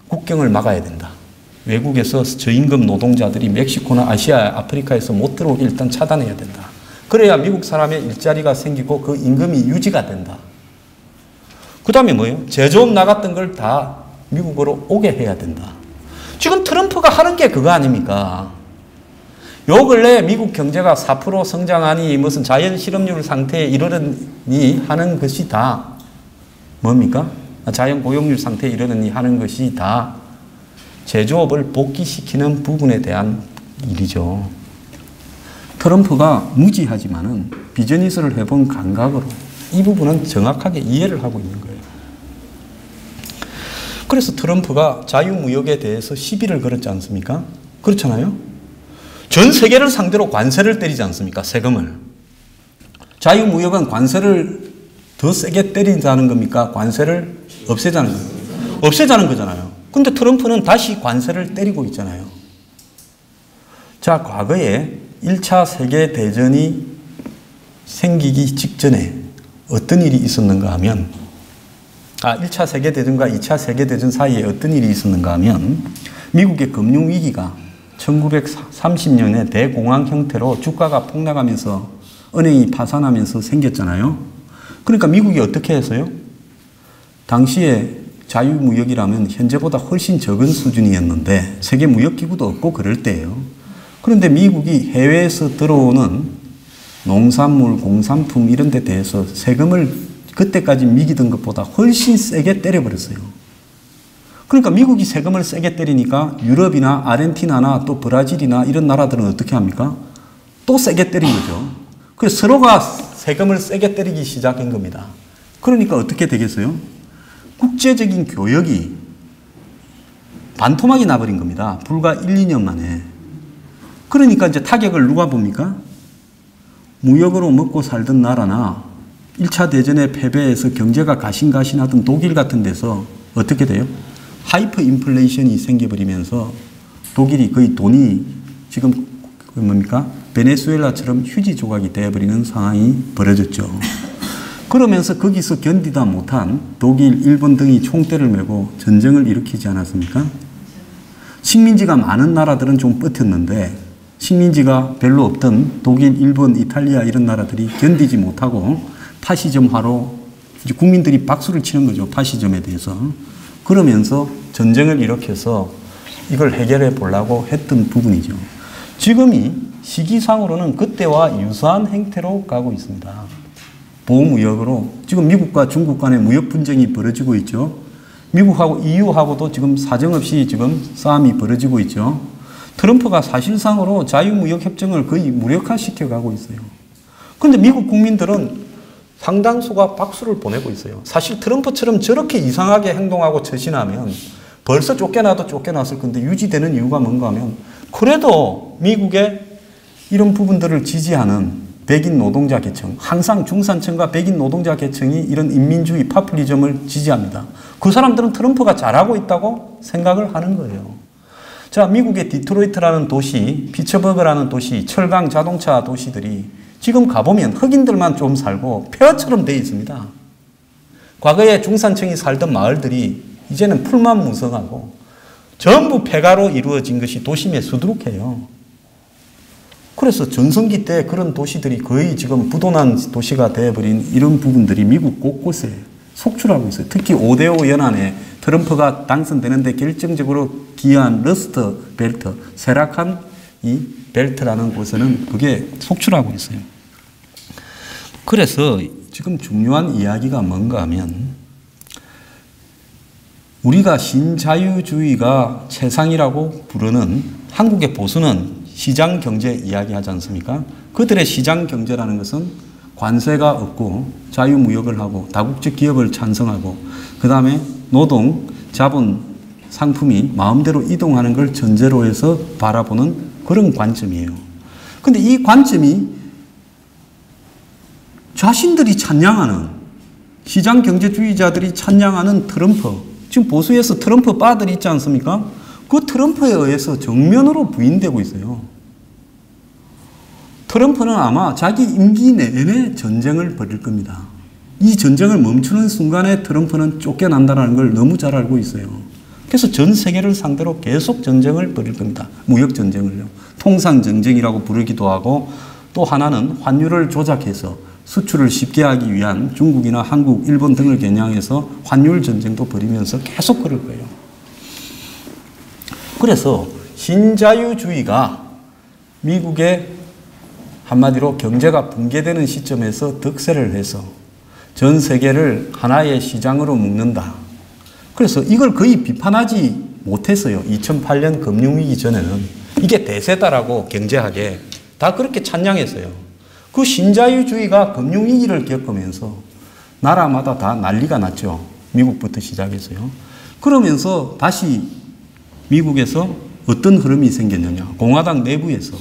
국경을 막아야 된다. 외국에서 저임금 노동자들이 멕시코나 아시아, 아프리카에서 못 들어오게 일단 차단해야 된다. 그래야 미국 사람의 일자리가 생기고 그 임금이 유지가 된다. 그 다음에 뭐예요? 제조업 나갔던 걸 다 미국으로 오게 해야 된다. 지금 트럼프가 하는 게 그거 아닙니까? 요 근래 미국 경제가 4% 성장하니 무슨 자연 실업률 상태에 이르르니 하는 것이 다 뭡니까? 자연 고용률 상태에 이르르니 하는 것이 다 제조업을 복귀시키는 부분에 대한 일이죠. 트럼프가 무지하지만은 비즈니스를 해본 감각으로 이 부분은 정확하게 이해를 하고 있는 거예요. 그래서 트럼프가 자유무역에 대해서 시비를 걸었지 않습니까? 그렇잖아요? 전 세계를 상대로 관세를 때리지 않습니까? 세금을. 자유무역은 관세를 더 세게 때린다는 겁니까? 관세를 없애자는 겁니까? 없애자는 거잖아요. 근데 트럼프는 다시 관세를 때리고 있잖아요. 자, 과거에 1차 세계대전이 생기기 직전에 어떤 일이 있었는가 하면 1차 세계대전과 2차 세계대전 사이에 어떤 일이 있었는가 하면 미국의 금융위기가 1930년에 대공황 형태로 주가가 폭락하면서 은행이 파산하면서 생겼잖아요. 그러니까 미국이 어떻게 했어요? 당시에 자유무역이라면 현재보다 훨씬 적은 수준이었는데 세계무역기구도 없고 그럴 때예요. 그런데 미국이 해외에서 들어오는 농산물, 공산품 이런 데 대해서 세금을 그때까지 미기던 것보다 훨씬 세게 때려버렸어요. 그러니까 미국이 세금을 세게 때리니까 유럽이나 아르헨티나나 또 브라질이나 이런 나라들은 어떻게 합니까? 또 세게 때린 거죠. 그래서 서로가 세금을 세게 때리기 시작한 겁니다. 그러니까 어떻게 되겠어요? 국제적인 교역이 반토막이 나버린 겁니다. 불과 1, 2년 만에. 그러니까 이제 타격을 누가 봅니까? 무역으로 먹고 살던 나라나 1차 대전에 패배해서 경제가 가신가신하던 독일 같은 데서 어떻게 돼요? 하이퍼 인플레이션이 생겨버리면서 독일이 거의 돈이 지금 뭡니까? 베네수엘라처럼 휴지 조각이 되어버리는 상황이 벌어졌죠. 그러면서 거기서 견디다 못한 독일, 일본 등이 총대를 메고 전쟁을 일으키지 않았습니까? 식민지가 많은 나라들은 좀 버텼는데 식민지가 별로 없던 독일, 일본, 이탈리아 이런 나라들이 견디지 못하고 파시즘화로 이제 국민들이 박수를 치는 거죠. 파시즘에 대해서. 그러면서 전쟁을 일으켜서 이걸 해결해 보려고 했던 부분이죠. 지금이 시기상으로는 그때와 유사한 행태로 가고 있습니다. 보호무역으로 지금 미국과 중국 간의 무역 분쟁이 벌어지고 있죠. 미국하고 EU하고도 지금 사정없이 지금 싸움이 벌어지고 있죠. 트럼프가 사실상으로 자유무역협정을 거의 무력화시켜 가고 있어요. 그런데 미국 국민들은 상당수가 박수를 보내고 있어요. 사실 트럼프처럼 저렇게 이상하게 행동하고 처신하면 벌써 쫓겨나도 쫓겨났을 건데 유지되는 이유가 뭔가 하면 그래도 미국의 이런 부분들을 지지하는 백인 노동자 계층, 항상 중산층과 백인 노동자 계층이 이런 인민주의 파퓰리즘을 지지합니다. 그 사람들은 트럼프가 잘하고 있다고 생각을 하는 거예요. 자, 미국의 디트로이트라는 도시, 피츠버그라는 도시, 철강 자동차 도시들이 지금 가보면 흑인들만 좀 살고 폐허처럼 되어 있습니다. 과거에 중산층이 살던 마을들이 이제는 풀만 무성하고 전부 폐가로 이루어진 것이 도심에 수두룩해요. 그래서 전성기 때 그런 도시들이 거의 지금 부도난 도시가 되어버린 이런 부분들이 미국 곳곳에 속출하고 있어요. 특히 5대5 연안에 트럼프가 당선되는데 결정적으로 기여한 러스트 벨트, 쇠락한 이 벨트라는 곳에는 그게 속출하고 있어요. 그래서 지금 중요한 이야기가 뭔가 하면 우리가 신자유주의가 최상이라고 부르는 한국의 보수는 시장 경제 이야기하지 않습니까? 그들의 시장 경제라는 것은 관세가 없고 자유무역을 하고 다국적 기업을 찬성하고 그 다음에 노동, 자본, 상품이 마음대로 이동하는 걸 전제로 해서 바라보는 그런 관점이에요. 근데 이 관점이 자신들이 찬양하는 시장 경제주의자들이 찬양하는 트럼프, 지금 보수에서 트럼프 빠들이 있지 않습니까? 그 트럼프에 의해서 정면으로 부인되고 있어요. 트럼프는 아마 자기 임기 내내 전쟁을 벌일 겁니다. 이 전쟁을 멈추는 순간에 트럼프는 쫓겨난다는 걸 너무 잘 알고 있어요. 그래서 전 세계를 상대로 계속 전쟁을 벌일 겁니다. 무역 전쟁을요. 통상 전쟁이라고 부르기도 하고 또 하나는 환율을 조작해서 수출을 쉽게 하기 위한 중국이나 한국, 일본 등을 겨냥해서 환율 전쟁도 벌이면서 계속 그럴 거예요. 그래서 신자유주의가 미국의 한마디로 경제가 붕괴되는 시점에서 득세를 해서 전 세계를 하나의 시장으로 묶는다. 그래서 이걸 거의 비판하지 못했어요. 2008년 금융위기 전에는 이게 대세다라고 경제학에 다 그렇게 찬양했어요. 그 신자유주의가 금융위기를 겪으면서 나라마다 다 난리가 났죠. 미국부터 시작해서요. 그러면서 다시 미국에서 어떤 흐름이 생겼느냐. 공화당 내부에서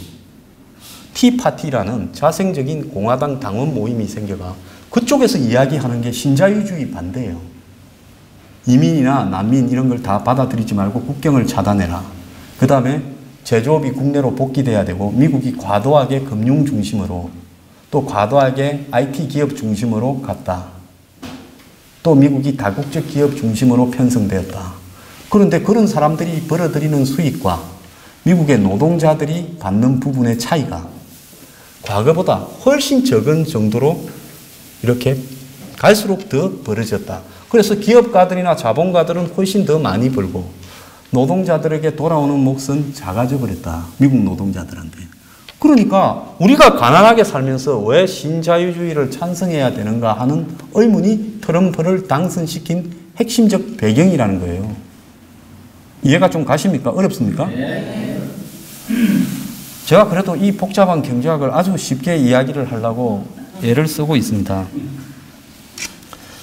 티파티라는 자생적인 공화당 당원 모임이 생겨가 그쪽에서 이야기하는 게 신자유주의 반대예요. 이민이나 난민 이런 걸 다 받아들이지 말고 국경을 차단해라. 그 다음에 제조업이 국내로 복귀돼야 되고 미국이 과도하게 금융 중심으로 또 과도하게 IT 기업 중심으로 갔다. 또 미국이 다국적 기업 중심으로 편성되었다. 그런데 그런 사람들이 벌어들이는 수익과 미국의 노동자들이 받는 부분의 차이가 과거보다 훨씬 적은 정도로 이렇게 갈수록 더 벌어졌다. 그래서 기업가들이나 자본가들은 훨씬 더 많이 벌고 노동자들에게 돌아오는 몫은 작아져 버렸다. 미국 노동자들한테. 그러니까 우리가 가난하게 살면서 왜 신자유주의를 찬성해야 되는가 하는 의문이 트럼프를 당선시킨 핵심적 배경이라는 거예요. 이해가 좀 가십니까? 어렵습니까? 네. 제가 그래도 이 복잡한 경제학을 아주 쉽게 이야기를 하려고 애를 쓰고 있습니다.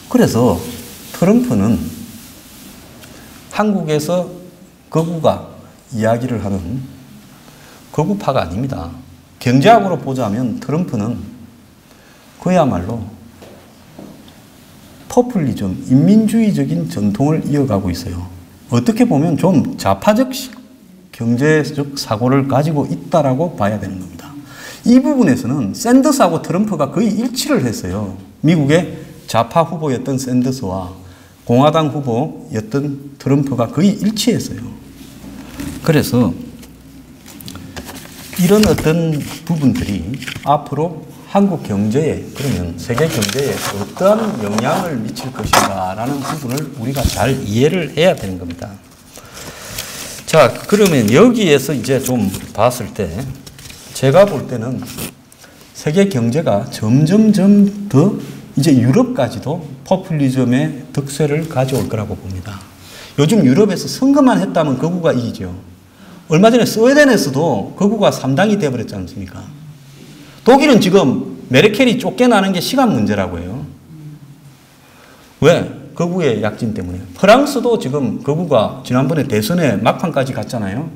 그래서 트럼프는 한국에서 거구가 이야기를 하는 거구파가 아닙니다. 경제학으로 보자면 트럼프는 그야말로 포퓰리즘, 인민주의적인 전통을 이어가고 있어요. 어떻게 보면 좀 좌파적 경제적 사고를 가지고 있다라고 봐야 되는 겁니다. 이 부분에서는 샌더스하고 트럼프가 거의 일치를 했어요. 미국의 좌파 후보였던 샌더스와 공화당 후보였던 트럼프가 거의 일치했어요. 그래서 이런 어떤 부분들이 앞으로 한국 경제에 그러면 세계 경제에 어떠한 영향을 미칠 것인가라는 부분을 우리가 잘 이해를 해야 되는 겁니다. 자, 그러면 여기에서 이제 좀 봤을 때 제가 볼 때는 세계 경제가 점점점 더 이제 유럽까지도 포퓰리즘의 득세를 가져올 거라고 봅니다. 요즘 유럽에서 선거만 했다면 거구가 이기죠. 얼마 전에 스웨덴에서도 거구가 3당이 되어버렸지 않습니까? 독일은 지금 메르켈이 쫓겨나는 게 시간 문제라고 해요. 왜? 거구의 약진 때문에. 프랑스도 지금 거구가 지난번에 대선에 막판까지 갔잖아요.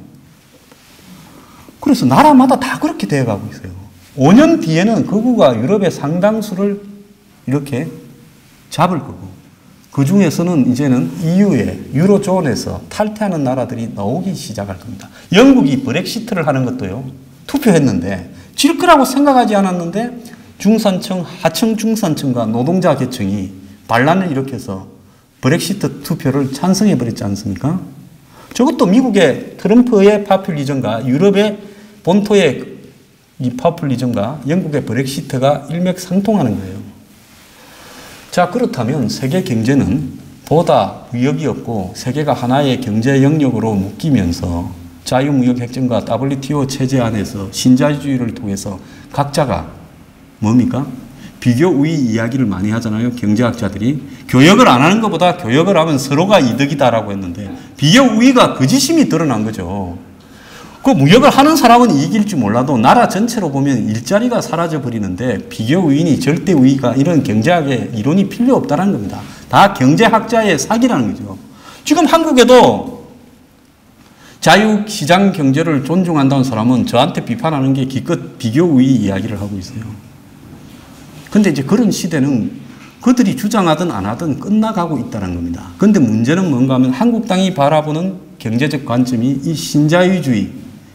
그래서 나라마다 다 그렇게 되어가고 있어요. 5년 뒤에는 거구가 유럽의 상당수를 이렇게 잡을 거고 그 중에서는 이제는 EU에 유로존에서 탈퇴하는 나라들이 나오기 시작할 겁니다. 영국이 브렉시트를 하는 것도요. 투표했는데 질 거라고 생각하지 않았는데 중산층, 하층 중산층과 노동자 계층이 반란을 일으켜서 브렉시트 투표를 찬성해 버렸지 않습니까? 저것도 미국의 트럼프의 파퓰리즘과 유럽의 본토의 이 파퓰리즘과 영국의 브렉시트가 일맥상통하는 거예요. 자, 그렇다면 세계 경제는 보다 위협이 없고 세계가 하나의 경제 영역으로 묶이면서 자유무역 핵정과 WTO 체제 안에서 신자유주의를 통해서 각자가 뭡니까? 비교 우위 이야기를 많이 하잖아요. 경제학자들이. 교역을 안 하는 것보다 교역을 하면 서로가 이득이다라고 했는데 비교 우위가 거짓심이 드러난 거죠. 그 무역을 하는 사람은 이익일지 몰라도 나라 전체로 보면 일자리가 사라져 버리는데 비교 우위니 절대 우위가 이런 경제학의 이론이 필요 없다는 겁니다. 다 경제학자의 사기라는 거죠. 지금 한국에도 자유시장 경제를 존중한다는 사람은 저한테 비판하는 게 기껏 비교 우위 이야기를 하고 있어요. 근데 이제 그런 시대는 그들이 주장하든 안 하든 끝나가고 있다는 겁니다. 근데 문제는 뭔가 하면 한국당이 바라보는 경제적 관점이 이 신자유주의,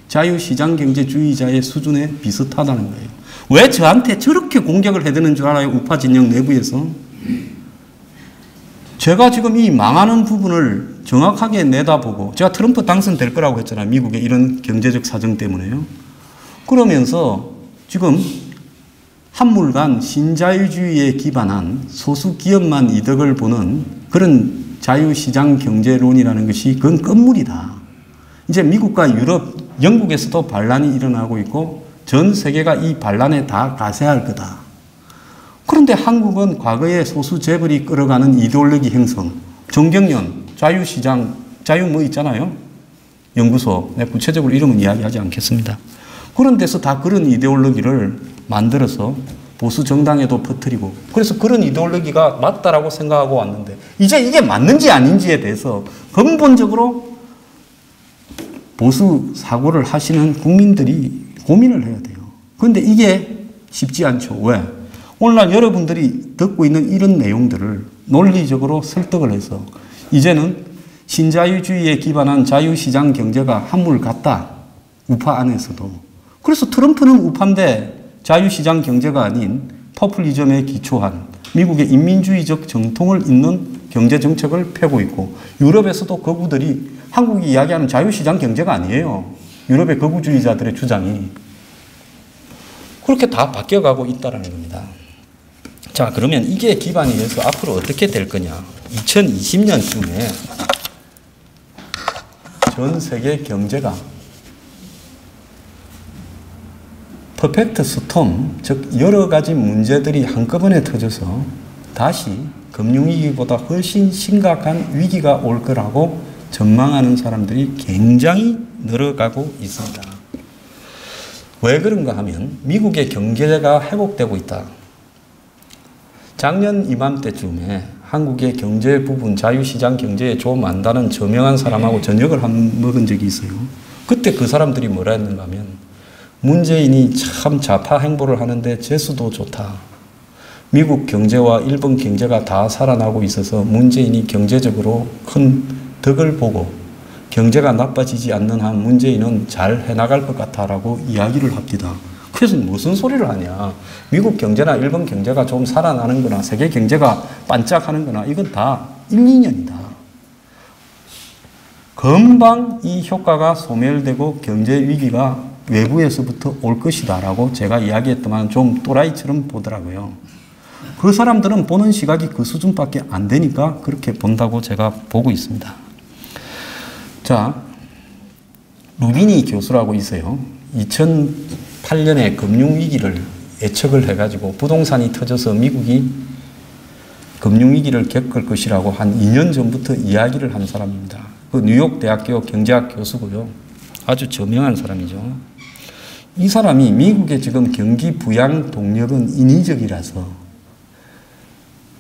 자유시장경제주의자의 수준에 비슷하다는 거예요. 왜 저한테 저렇게 공격을 해대는 줄 알아요? 우파 진영 내부에서. 제가 지금 이 망하는 부분을 정확하게 내다보고 제가 트럼프 당선될 거라고 했잖아요. 미국의 이런 경제적 사정 때문에요. 그러면서 지금 한물간 신자유주의에 기반한 소수 기업만 이득을 보는 그런 자유시장 경제론이라는 것이 그건 끝물이다. 이제 미국과 유럽, 영국에서도 반란이 일어나고 있고 전 세계가 이 반란에 다 가세할 거다. 그런데 한국은 과거에 소수 재벌이 끌어가는 이데올로기 형성, 정경련, 자유시장, 자유 뭐 있잖아요. 연구소, 내가 구체적으로 이름은 이야기하지 않겠습니다. 그런 데서 다 그런 이데올로기를 만들어서 보수 정당에도 퍼뜨리고 그래서 그런 이데올로기가 맞다라고 생각하고 왔는데 이제 이게 맞는지 아닌지에 대해서 근본적으로 보수 사고를 하시는 국민들이 고민을 해야 돼요. 그런데 이게 쉽지 않죠. 왜? 오늘날 여러분들이 듣고 있는 이런 내용들을 논리적으로 설득을 해서 이제는 신자유주의에 기반한 자유시장 경제가 한물 같다. 우파 안에서도. 그래서 트럼프는 우파인데 자유시장 경제가 아닌 포퓰리즘에 기초한 미국의 인민주의적 정통을 잇는 경제정책을 펴고 있고 유럽에서도 거구들이 한국이 이야기하는 자유시장 경제가 아니에요. 유럽의 거구주의자들의 주장이. 그렇게 다 바뀌어가고 있다는 겁니다. 자, 그러면 이게 기반이 돼서 앞으로 어떻게 될 거냐. 2020년쯤에 전 세계 경제가 퍼펙트 스톰, 즉 여러 가지 문제들이 한꺼번에 터져서 다시 금융위기보다 훨씬 심각한 위기가 올 거라고 전망하는 사람들이 굉장히 늘어가고 있습니다. 왜 그런가 하면 미국의 경제가 회복되고 있다. 작년 이맘때쯤에 한국의 경제 부분 자유시장 경제에 좀 안다는 저명한 사람하고 저녁을 먹은 적이 있어요. 그때 그 사람들이 뭐라 했는가 하면 문재인이 참 좌파 행보를 하는데 재수도 좋다. 미국 경제와 일본 경제가 다 살아나고 있어서 문재인이 경제적으로 큰 덕을 보고 경제가 나빠지지 않는 한 문재인은 잘 해나갈 것 같다라고 이야기를 합니다. 그래서 무슨 소리를 하냐. 미국 경제나 일본 경제가 좀 살아나는 거나 세계 경제가 반짝하는 거나 이건 다 1, 2년이다. 금방 이 효과가 소멸되고 경제 위기가 외부에서부터 올 것이다 라고 제가 이야기했더만 좀 또라이처럼 보더라고요. 그 사람들은 보는 시각이 그 수준밖에 안 되니까 그렇게 본다고 제가 보고 있습니다. 자, 루비니 교수라고 있어요. 2008년에 금융위기를 예측을 해가지고 부동산이 터져서 미국이 금융위기를 겪을 것이라고 한 2년 전부터 이야기를 한 사람입니다. 그 뉴욕 대학교 경제학 교수고요. 아주 저명한 사람이죠. 이 사람이 미국의 지금 경기 부양 동력은 인위적이라서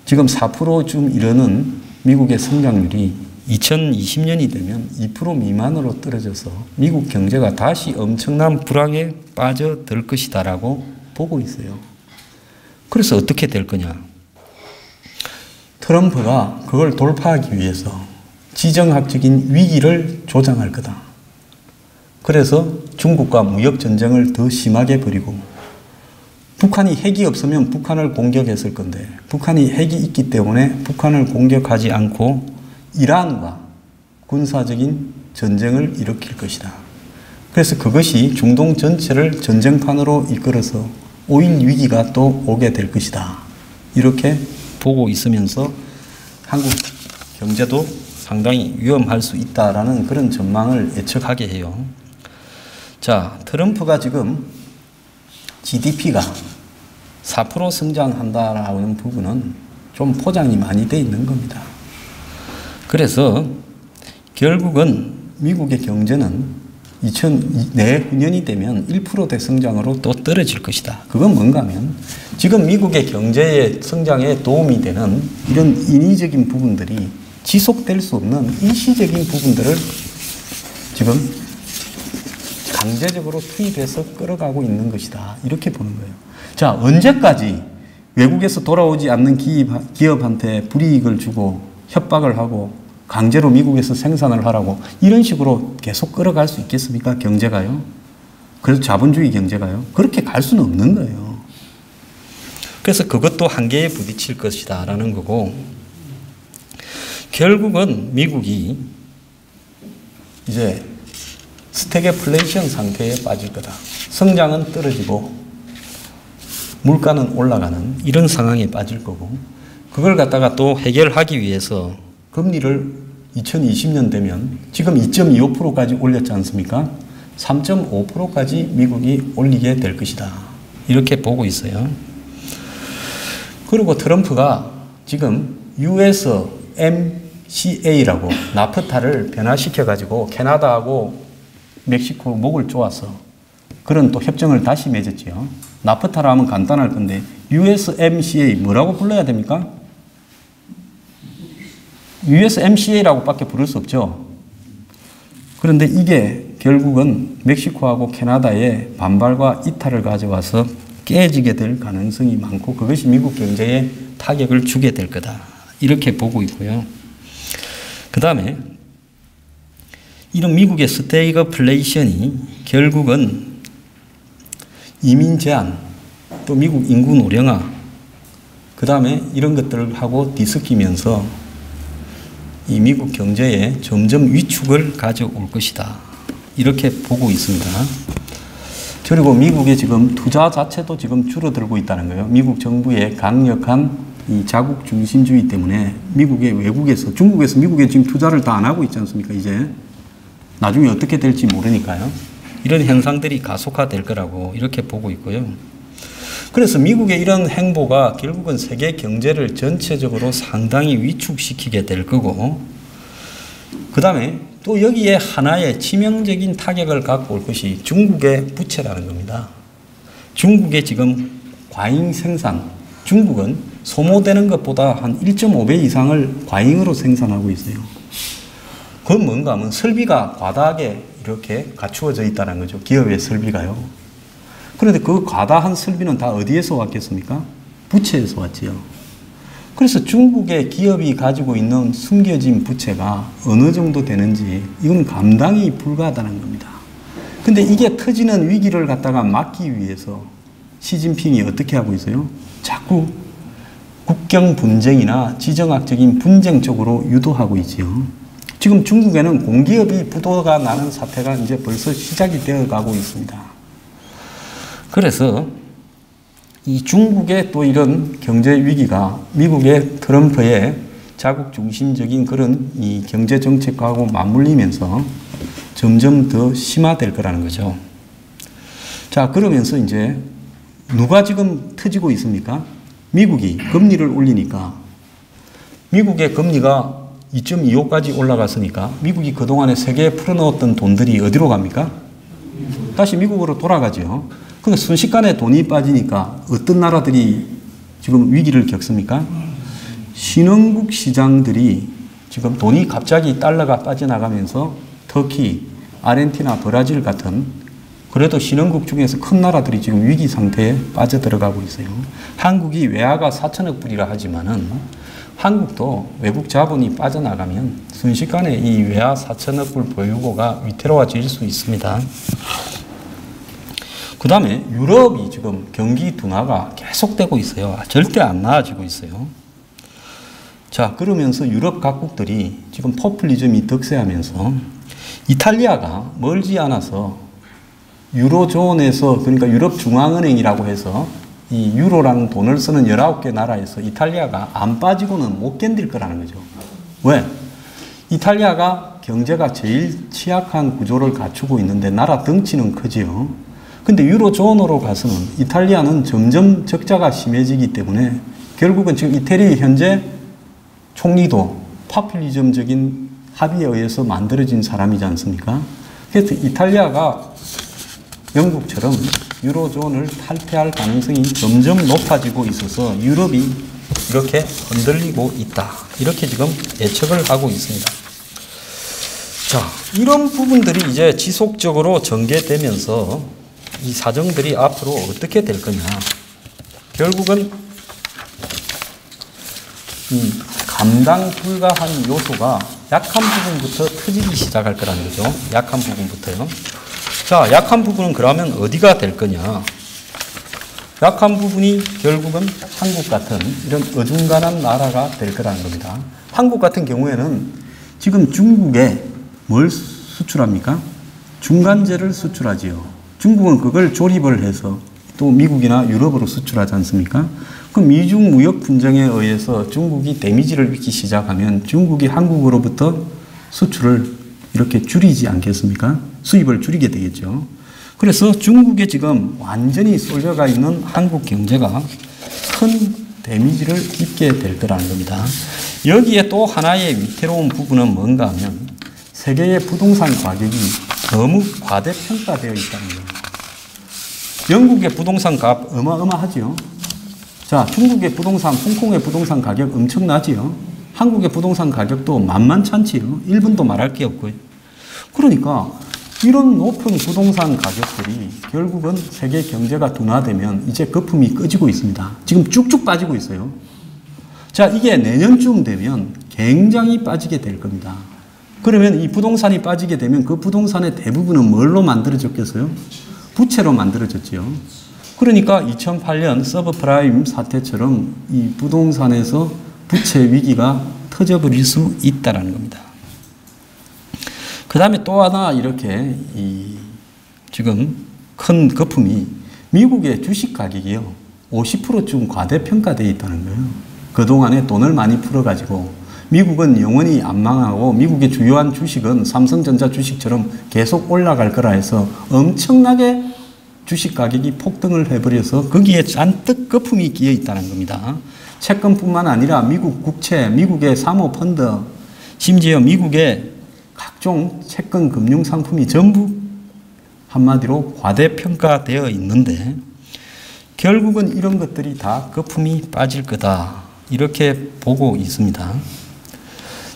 지금 4%쯤 이르는 미국의 성장률이 2020년이 되면 2% 미만으로 떨어져서 미국 경제가 다시 엄청난 불황에 빠져들 것이다라고 보고 있어요. 그래서 어떻게 될 거냐. 트럼프가 그걸 돌파하기 위해서 지정학적인 위기를 조장할 거다. 그래서 중국과 무역전쟁을 더 심하게 벌이고 북한이 핵이 없으면 북한을 공격했을 건데 북한이 핵이 있기 때문에 북한을 공격하지 않고 이란과 군사적인 전쟁을 일으킬 것이다. 그래서 그것이 중동 전체를 전쟁판으로 이끌어서 5.1 위기가 또 오게 될 것이다. 이렇게 보고 있으면서 한국 경제도 상당히 위험할 수 있다라는 그런 전망을 예측하게 해요. 자, 트럼프가 지금 GDP가 4% 성장한다라는 부분은 좀 포장이 많이 돼 있는 겁니다. 그래서 결국은 미국의 경제는 내후년이 되면 1%대 성장으로 또 떨어질 것이다. 그건 뭔가 하면 지금 미국의 경제의 성장에 도움이 되는 이런 인위적인 부분들이 지속될 수 없는 일시적인 부분들을 지금 강제적으로 투입해서 끌어가고 있는 것이다. 이렇게 보는 거예요. 자, 언제까지 외국에서 돌아오지 않는 기업한테 불이익을 주고 협박을 하고 강제로 미국에서 생산을 하라고 이런 식으로 계속 끌어갈 수 있겠습니까? 경제가요? 그래서 자본주의 경제가요? 그렇게 갈 수는 없는 거예요. 그래서 그것도 한계에 부딪힐 것이다 라는 거고, 결국은 미국이 이제 스태그플레이션 상태에 빠질 거다. 성장은 떨어지고 물가는 올라가는 이런 상황에 빠질 거고, 그걸 갖다가 또 해결하기 위해서 금리를 2020년 되면 지금 2.25%까지 올렸지 않습니까? 3.5%까지 미국이 올리게 될 것이다. 이렇게 보고 있어요. 그리고 트럼프가 지금 USMCA라고 나프타를 변화시켜가지고 캐나다하고 멕시코 목을 조아서 그런 또 협정을 다시 맺었지요. 나프타라 하면 간단할 건데 USMCA 뭐라고 불러야 됩니까? USMCA라고 밖에 부를 수 없죠. 그런데 이게 결국은 멕시코하고 캐나다의 반발과 이탈을 가져와서 깨지게 될 가능성이 많고 그것이 미국 경제에 타격을 주게 될 거다. 이렇게 보고 있고요. 그 다음에 이런 미국의 스태그플레이션이 결국은 이민 제한, 또 미국 인구 노령화, 그 다음에 이런 것들을 하고 뒤섞이면서 이 미국 경제에 점점 위축을 가져올 것이다. 이렇게 보고 있습니다. 그리고 미국의 지금 투자 자체도 지금 줄어들고 있다는 거예요. 미국 정부의 강력한 이 자국 중심주의 때문에 미국의 외국에서, 중국에서 미국에 지금 투자를 다 안 하고 있지 않습니까? 이제 나중에 어떻게 될지 모르니까요. 이런 현상들이 가속화될 거라고 이렇게 보고 있고요. 그래서 미국의 이런 행보가 결국은 세계 경제를 전체적으로 상당히 위축시키게 될 거고, 그 다음에 또 여기에 하나의 치명적인 타격을 갖고 올 것이 중국의 부채라는 겁니다. 중국의 지금 과잉 생산, 중국은 소모되는 것보다 한 1.5배 이상을 과잉으로 생산하고 있어요. 그건 뭔가 하면 설비가 과다하게 이렇게 갖추어져 있다는 거죠. 기업의 설비가요. 그런데 그 과다한 설비는 다 어디에서 왔겠습니까? 부채에서 왔지요. 그래서 중국의 기업이 가지고 있는 숨겨진 부채가 어느 정도 되는지 이건 감당이 불가하다는 겁니다. 근데 이게 터지는 위기를 갖다가 막기 위해서 시진핑이 어떻게 하고 있어요? 자꾸 국경 분쟁이나 지정학적인 분쟁 쪽으로 유도하고 있지요. 지금 중국에는 공기업이 부도가 나는 사태가 이제 벌써 시작이 되어 가고 있습니다. 그래서 이 중국의 또 이런 경제 위기가 미국의 트럼프의 자국 중심적인 그런 이 경제 정책하고 맞물리면서 점점 더 심화될 거라는 거죠. 자, 그러면서 이제 누가 지금 터지고 있습니까? 미국이 금리를 올리니까 미국의 금리가 2.25까지 올라갔으니까 미국이 그동안에 세계에 풀어넣었던 돈들이 어디로 갑니까? 다시 미국으로 돌아가죠. 그러니까 순식간에 돈이 빠지니까 어떤 나라들이 지금 위기를 겪습니까? 신흥국 시장들이 지금 돈이 갑자기 달러가 빠져나가면서 터키, 아르헨티나, 브라질 같은 그래도 신흥국 중에서 큰 나라들이 지금 위기 상태에 빠져들어가고 있어요. 한국이 외화가 4천억 불이라 하지만은 한국도 외국 자본이 빠져나가면 순식간에 이 외화 4천억 불 보유고가 위태로워질 수 있습니다. 그 다음에 유럽이 지금 경기 둔화가 계속되고 있어요. 절대 안 나아지고 있어요. 자, 그러면서 유럽 각국들이 지금 포퓰리즘이 득세하면서 이탈리아가 멀지 않아서 유로존에서, 그러니까 유럽중앙은행이라고 해서 이 유로랑 돈을 쓰는 19개 나라에서 이탈리아가 안 빠지고는 못 견딜 거라는 거죠. 왜? 이탈리아가 경제가 제일 취약한 구조를 갖추고 있는데 나라 덩치는 크지요. 근데 유로존으로 가서는 이탈리아는 점점 적자가 심해지기 때문에 결국은 지금 이태리 현재 총리도 파퓰리즘적인 합의에 의해서 만들어진 사람이지 않습니까? 그래서 이탈리아가 영국처럼 유로존을 탈퇴할 가능성이 점점 높아지고 있어서 유럽이 이렇게 흔들리고 있다. 이렇게 지금 예측을 하고 있습니다. 자, 이런 부분들이 이제 지속적으로 전개되면서 이 사정들이 앞으로 어떻게 될 거냐. 결국은 이 감당 불가한 요소가 약한 부분부터 터지기 시작할 거라는 거죠. 약한 부분부터요. 자, 약한 부분은 그러면 어디가 될 거냐. 약한 부분이 결국은 한국 같은 이런 어중간한 나라가 될 거라는 겁니다. 한국 같은 경우에는 지금 중국에 뭘 수출합니까? 중간재를 수출하지요. 중국은 그걸 조립을 해서 또 미국이나 유럽으로 수출하지 않습니까? 그럼 미중 무역 분쟁에 의해서 중국이 데미지를 입기 시작하면 중국이 한국으로부터 수출을 이렇게 줄이지 않겠습니까? 수입을 줄이게 되겠죠. 그래서 중국에 지금 완전히 쏠려가 있는 한국 경제가 큰 데미지를 입게 될 거라는 겁니다. 여기에 또 하나의 위태로운 부분은 뭔가 하면 세계의 부동산 가격이 너무 과대평가되어 있다는 거예요. 영국의 부동산 값 어마어마하지요. 자, 중국의 부동산, 홍콩의 부동산 가격 엄청나지요. 한국의 부동산 가격도 만만찮지요. 일본도 말할 게 없고요. 그러니까 이런 높은 부동산 가격들이 결국은 세계 경제가 둔화되면 이제 거품이 꺼지고 있습니다. 지금 쭉쭉 빠지고 있어요. 자, 이게 내년쯤 되면 굉장히 빠지게 될 겁니다. 그러면 이 부동산이 빠지게 되면 그 부동산의 대부분은 뭘로 만들어졌겠어요? 부채로 만들어졌지요. 그러니까 2008년 서브프라임 사태처럼 이 부동산에서 부채 위기가 터져버릴 수 있다는 겁니다. 그 다음에 또 하나 이렇게 지금 큰 거품이 미국의 주식 가격이요. 50%쯤 과대평가되어 있다는 거예요. 그동안에 돈을 많이 풀어가지고 미국은 영원히 안 망하고 미국의 주요한 주식은 삼성전자 주식처럼 계속 올라갈 거라 해서 엄청나게 주식 가격이 폭등을 해버려서 거기에 잔뜩 거품이 끼어 있다는 겁니다. 채권뿐만 아니라 미국 국채, 미국의 사모펀드, 심지어 미국의 각종 채권 금융 상품이 전부 한마디로 과대평가되어 있는데 결국은 이런 것들이 다 거품이 빠질 거다. 이렇게 보고 있습니다.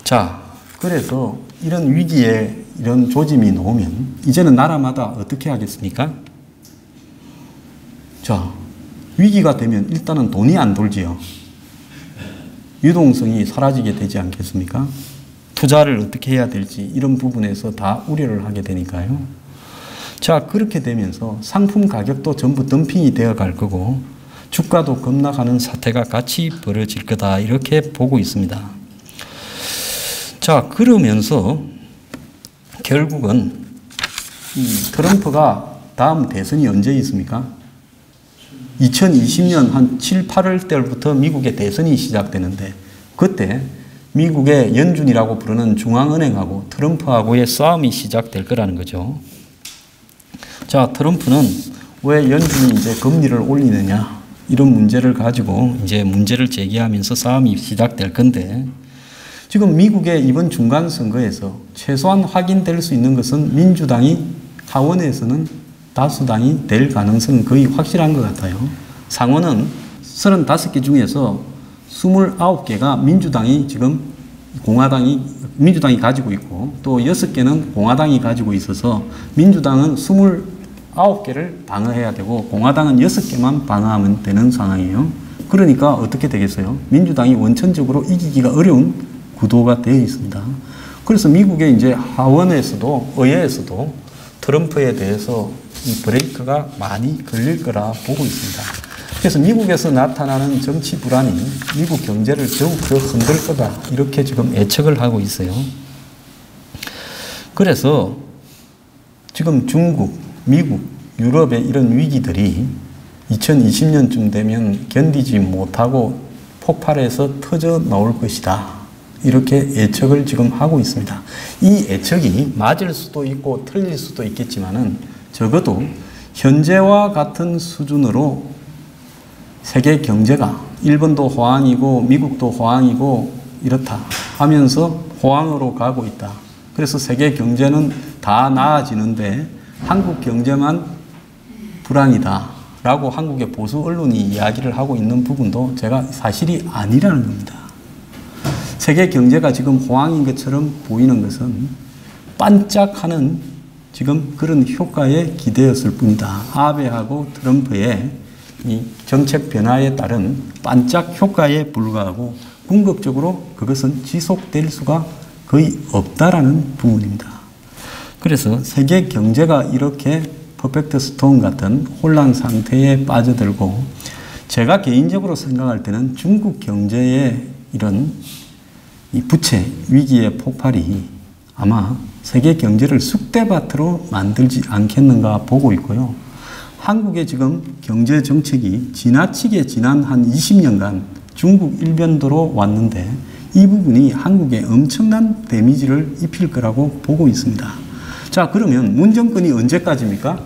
자, 그래서 이런 위기에 이런 조짐이 나오면 이제는 나라마다 어떻게 하겠습니까? 자, 위기가 되면 일단은 돈이 안 돌지요. 유동성이 사라지게 되지 않겠습니까? 투자를 어떻게 해야 될지 이런 부분에서 다 우려를 하게 되니까요. 자, 그렇게 되면서 상품 가격도 전부 덤핑이 되어 갈 거고 주가도 급락하는 사태가 같이 벌어질 거다. 이렇게 보고 있습니다. 자, 그러면서 결국은 이 트럼프가 다음 대선이 언제 있습니까? 2020년 한 7, 8월 때부터 미국의 대선이 시작되는데 그때 미국의 연준이라고 부르는 중앙은행하고 트럼프하고의 싸움이 시작될 거라는 거죠. 자, 트럼프는 왜 연준이 이제 금리를 올리느냐 이런 문제를 가지고 이제 문제를 제기하면서 싸움이 시작될 건데 지금 미국의 이번 중간 선거에서 최소한 확인될 수 있는 것은 민주당이 하원에서는 다수당이 될 가능성은 거의 확실한 것 같아요. 상원은 35개 중에서 29개가 민주당이 지금 민주당이 가지고 있고 또 6개는 공화당이 가지고 있어서 민주당은 29개를 방어해야 되고 공화당은 6개만 방어하면 되는 상황이에요. 그러니까 어떻게 되겠어요? 민주당이 원천적으로 이기기가 어려운 구도가 되어 있습니다. 그래서 미국의 이제 하원에서도 의회에서도 트럼프에 대해서 이 브레이크가 많이 걸릴 거라 보고 있습니다. 그래서 미국에서 나타나는 정치 불안이 미국 경제를 더욱 더 흔들 거다. 이렇게 지금 예측을 하고 있어요. 그래서 지금 중국, 미국 유럽의 이런 위기들이 2020년쯤 되면 견디지 못하고 폭발해서 터져 나올 것이다. 이렇게 예측을 지금 하고 있습니다. 이 예측이 맞을 수도 있고 틀릴 수도 있겠지만은 적어도 현재와 같은 수준으로 세계 경제가 일본도 호황이고 미국도 호황이고 이렇다 하면서 호황으로 가고 있다. 그래서 세계 경제는 다 나아지는데 한국 경제만 불황이다 라고 한국의 보수 언론이 이야기를 하고 있는 부분도 제가 사실이 아니라는 겁니다. 세계 경제가 지금 호황인 것처럼 보이는 것은 반짝하는 지금 그런 효과에 기대였을 뿐이다. 아베하고 트럼프의 이 정책 변화에 따른 반짝 효과에 불과하고 궁극적으로 그것은 지속될 수가 거의 없다라는 부분입니다. 그래서 세계 경제가 이렇게 퍼펙트 스톰 같은 혼란 상태에 빠져들고 제가 개인적으로 생각할 때는 중국 경제의 이런 이 부채 위기의 폭발이 아마 세계 경제를 쑥대밭으로 만들지 않겠는가 보고 있고요. 한국의 지금 경제 정책이 지나치게 지난 한 20년간 중국 일변도로 왔는데 이 부분이 한국에 엄청난 데미지를 입힐 거라고 보고 있습니다. 자, 그러면 문 정권이 언제까지입니까?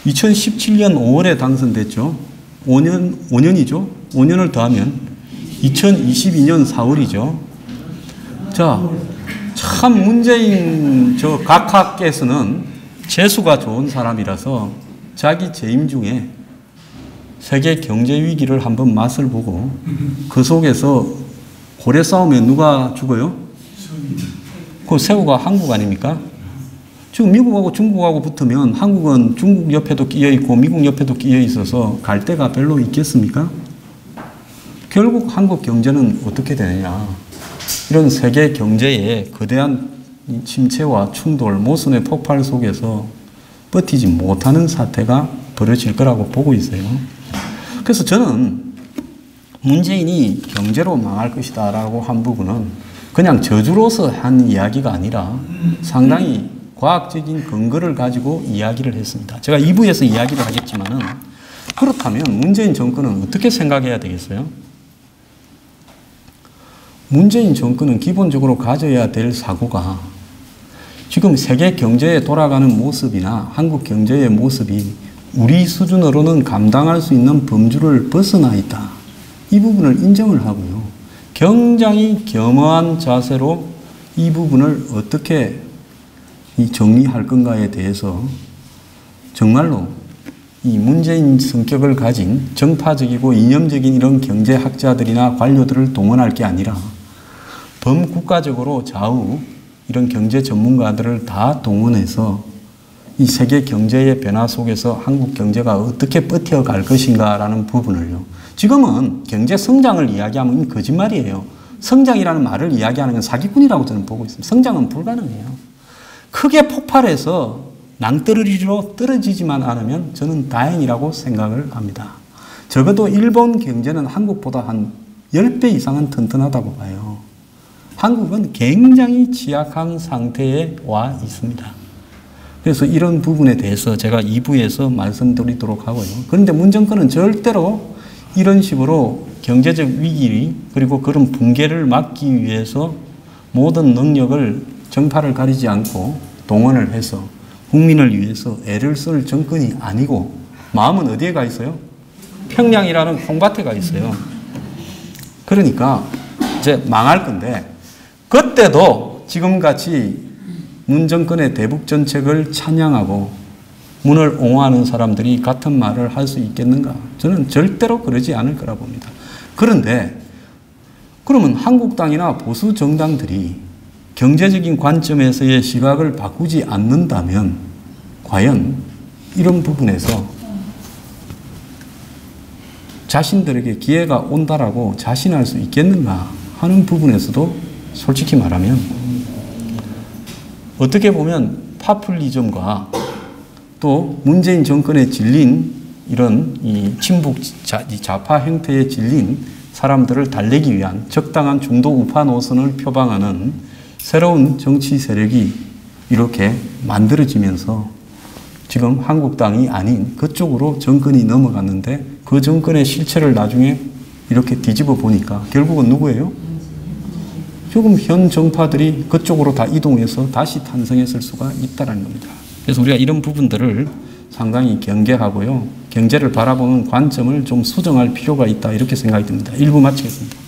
2017년 5월에 당선됐죠. 5년이죠. 5년을 더하면 2022년 4월이죠. 자, 참 문재인 저 각하께서는 재수가 좋은 사람이라서 자기 재임 중에 세계 경제 위기를 한번 맛을 보고 그 속에서 고래 싸움에 누가 죽어요? 그 새우가 한국 아닙니까? 지금 미국하고 중국하고 붙으면 한국은 중국 옆에도 끼어 있고 미국 옆에도 끼어 있어서 갈 데가 별로 있겠습니까? 결국 한국 경제는 어떻게 되느냐? 이런 세계 경제의 거대한 침체와 충돌, 모순의 폭발 속에서 버티지 못하는 사태가 벌어질 거라고 보고 있어요. 그래서 저는 문재인이 경제로 망할 것이다 라고 한 부분은 그냥 저주로서 한 이야기가 아니라 상당히 과학적인 근거를 가지고 이야기를 했습니다. 제가 2부에서 이야기를 하겠지만은 그렇다면 문재인 정권은 어떻게 생각해야 되겠어요? 문재인 정권은 기본적으로 가져야 될 사고가 지금 세계 경제에 돌아가는 모습이나 한국 경제의 모습이 우리 수준으로는 감당할 수 있는 범주를 벗어나 있다. 이 부분을 인정을 하고요. 굉장히 겸허한 자세로 이 부분을 어떻게 정리할 건가에 대해서 정말로 이 문재인 성격을 가진 정파적이고 이념적인 이런 경제학자들이나 관료들을 동원할 게 아니라 범국가적으로 좌우 이런 경제 전문가들을 다 동원해서 이 세계 경제의 변화 속에서 한국 경제가 어떻게 버텨갈 것인가라는 부분을요. 지금은 경제 성장을 이야기하면 거짓말이에요. 성장이라는 말을 이야기하는 건 사기꾼이라고 저는 보고 있습니다. 성장은 불가능해요. 크게 폭발해서 낭떠러리로 떨어지지만 않으면 저는 다행이라고 생각을 합니다. 적어도 일본 경제는 한국보다 한 10배 이상은 튼튼하다고 봐요. 한국은 굉장히 취약한 상태에 와 있습니다. 그래서 이런 부분에 대해서 제가 2부에서 말씀드리도록 하고요. 그런데 문 정권은 절대로 이런 식으로 경제적 위기 그리고 그런 붕괴를 막기 위해서 모든 능력을 정파를 가리지 않고 동원을 해서 국민을 위해서 애를 쓸 정권이 아니고 마음은 어디에 가 있어요? 평양이라는 콩밭에 가 있어요. 그러니까 이제 망할 건데 그때도 지금같이 문 정권의 대북 정책을 찬양하고 문을 옹호하는 사람들이 같은 말을 할 수 있겠는가? 저는 절대로 그러지 않을 거라 봅니다. 그런데 그러면 한국당이나 보수 정당들이 경제적인 관점에서의 시각을 바꾸지 않는다면 과연 이런 부분에서 자신들에게 기회가 온다라고 자신할 수 있겠는가 하는 부분에서도 솔직히 말하면 어떻게 보면 파퓰리즘과 또 문재인 정권에 질린 이런 이 친북 좌파 형태에 질린 사람들을 달래기 위한 적당한 중도 우파 노선을 표방하는 새로운 정치 세력이 이렇게 만들어지면서 지금 한국당이 아닌 그쪽으로 정권이 넘어갔는데 그 정권의 실체를 나중에 이렇게 뒤집어 보니까 결국은 누구예요? 지금 현 정파들이 그쪽으로 다 이동해서 다시 탄생했을 수가 있다는 겁니다. 그래서 우리가 이런 부분들을 상당히 경계하고요. 경제를 바라보는 관점을 좀 수정할 필요가 있다 이렇게 생각이 듭니다. 1부 마치겠습니다.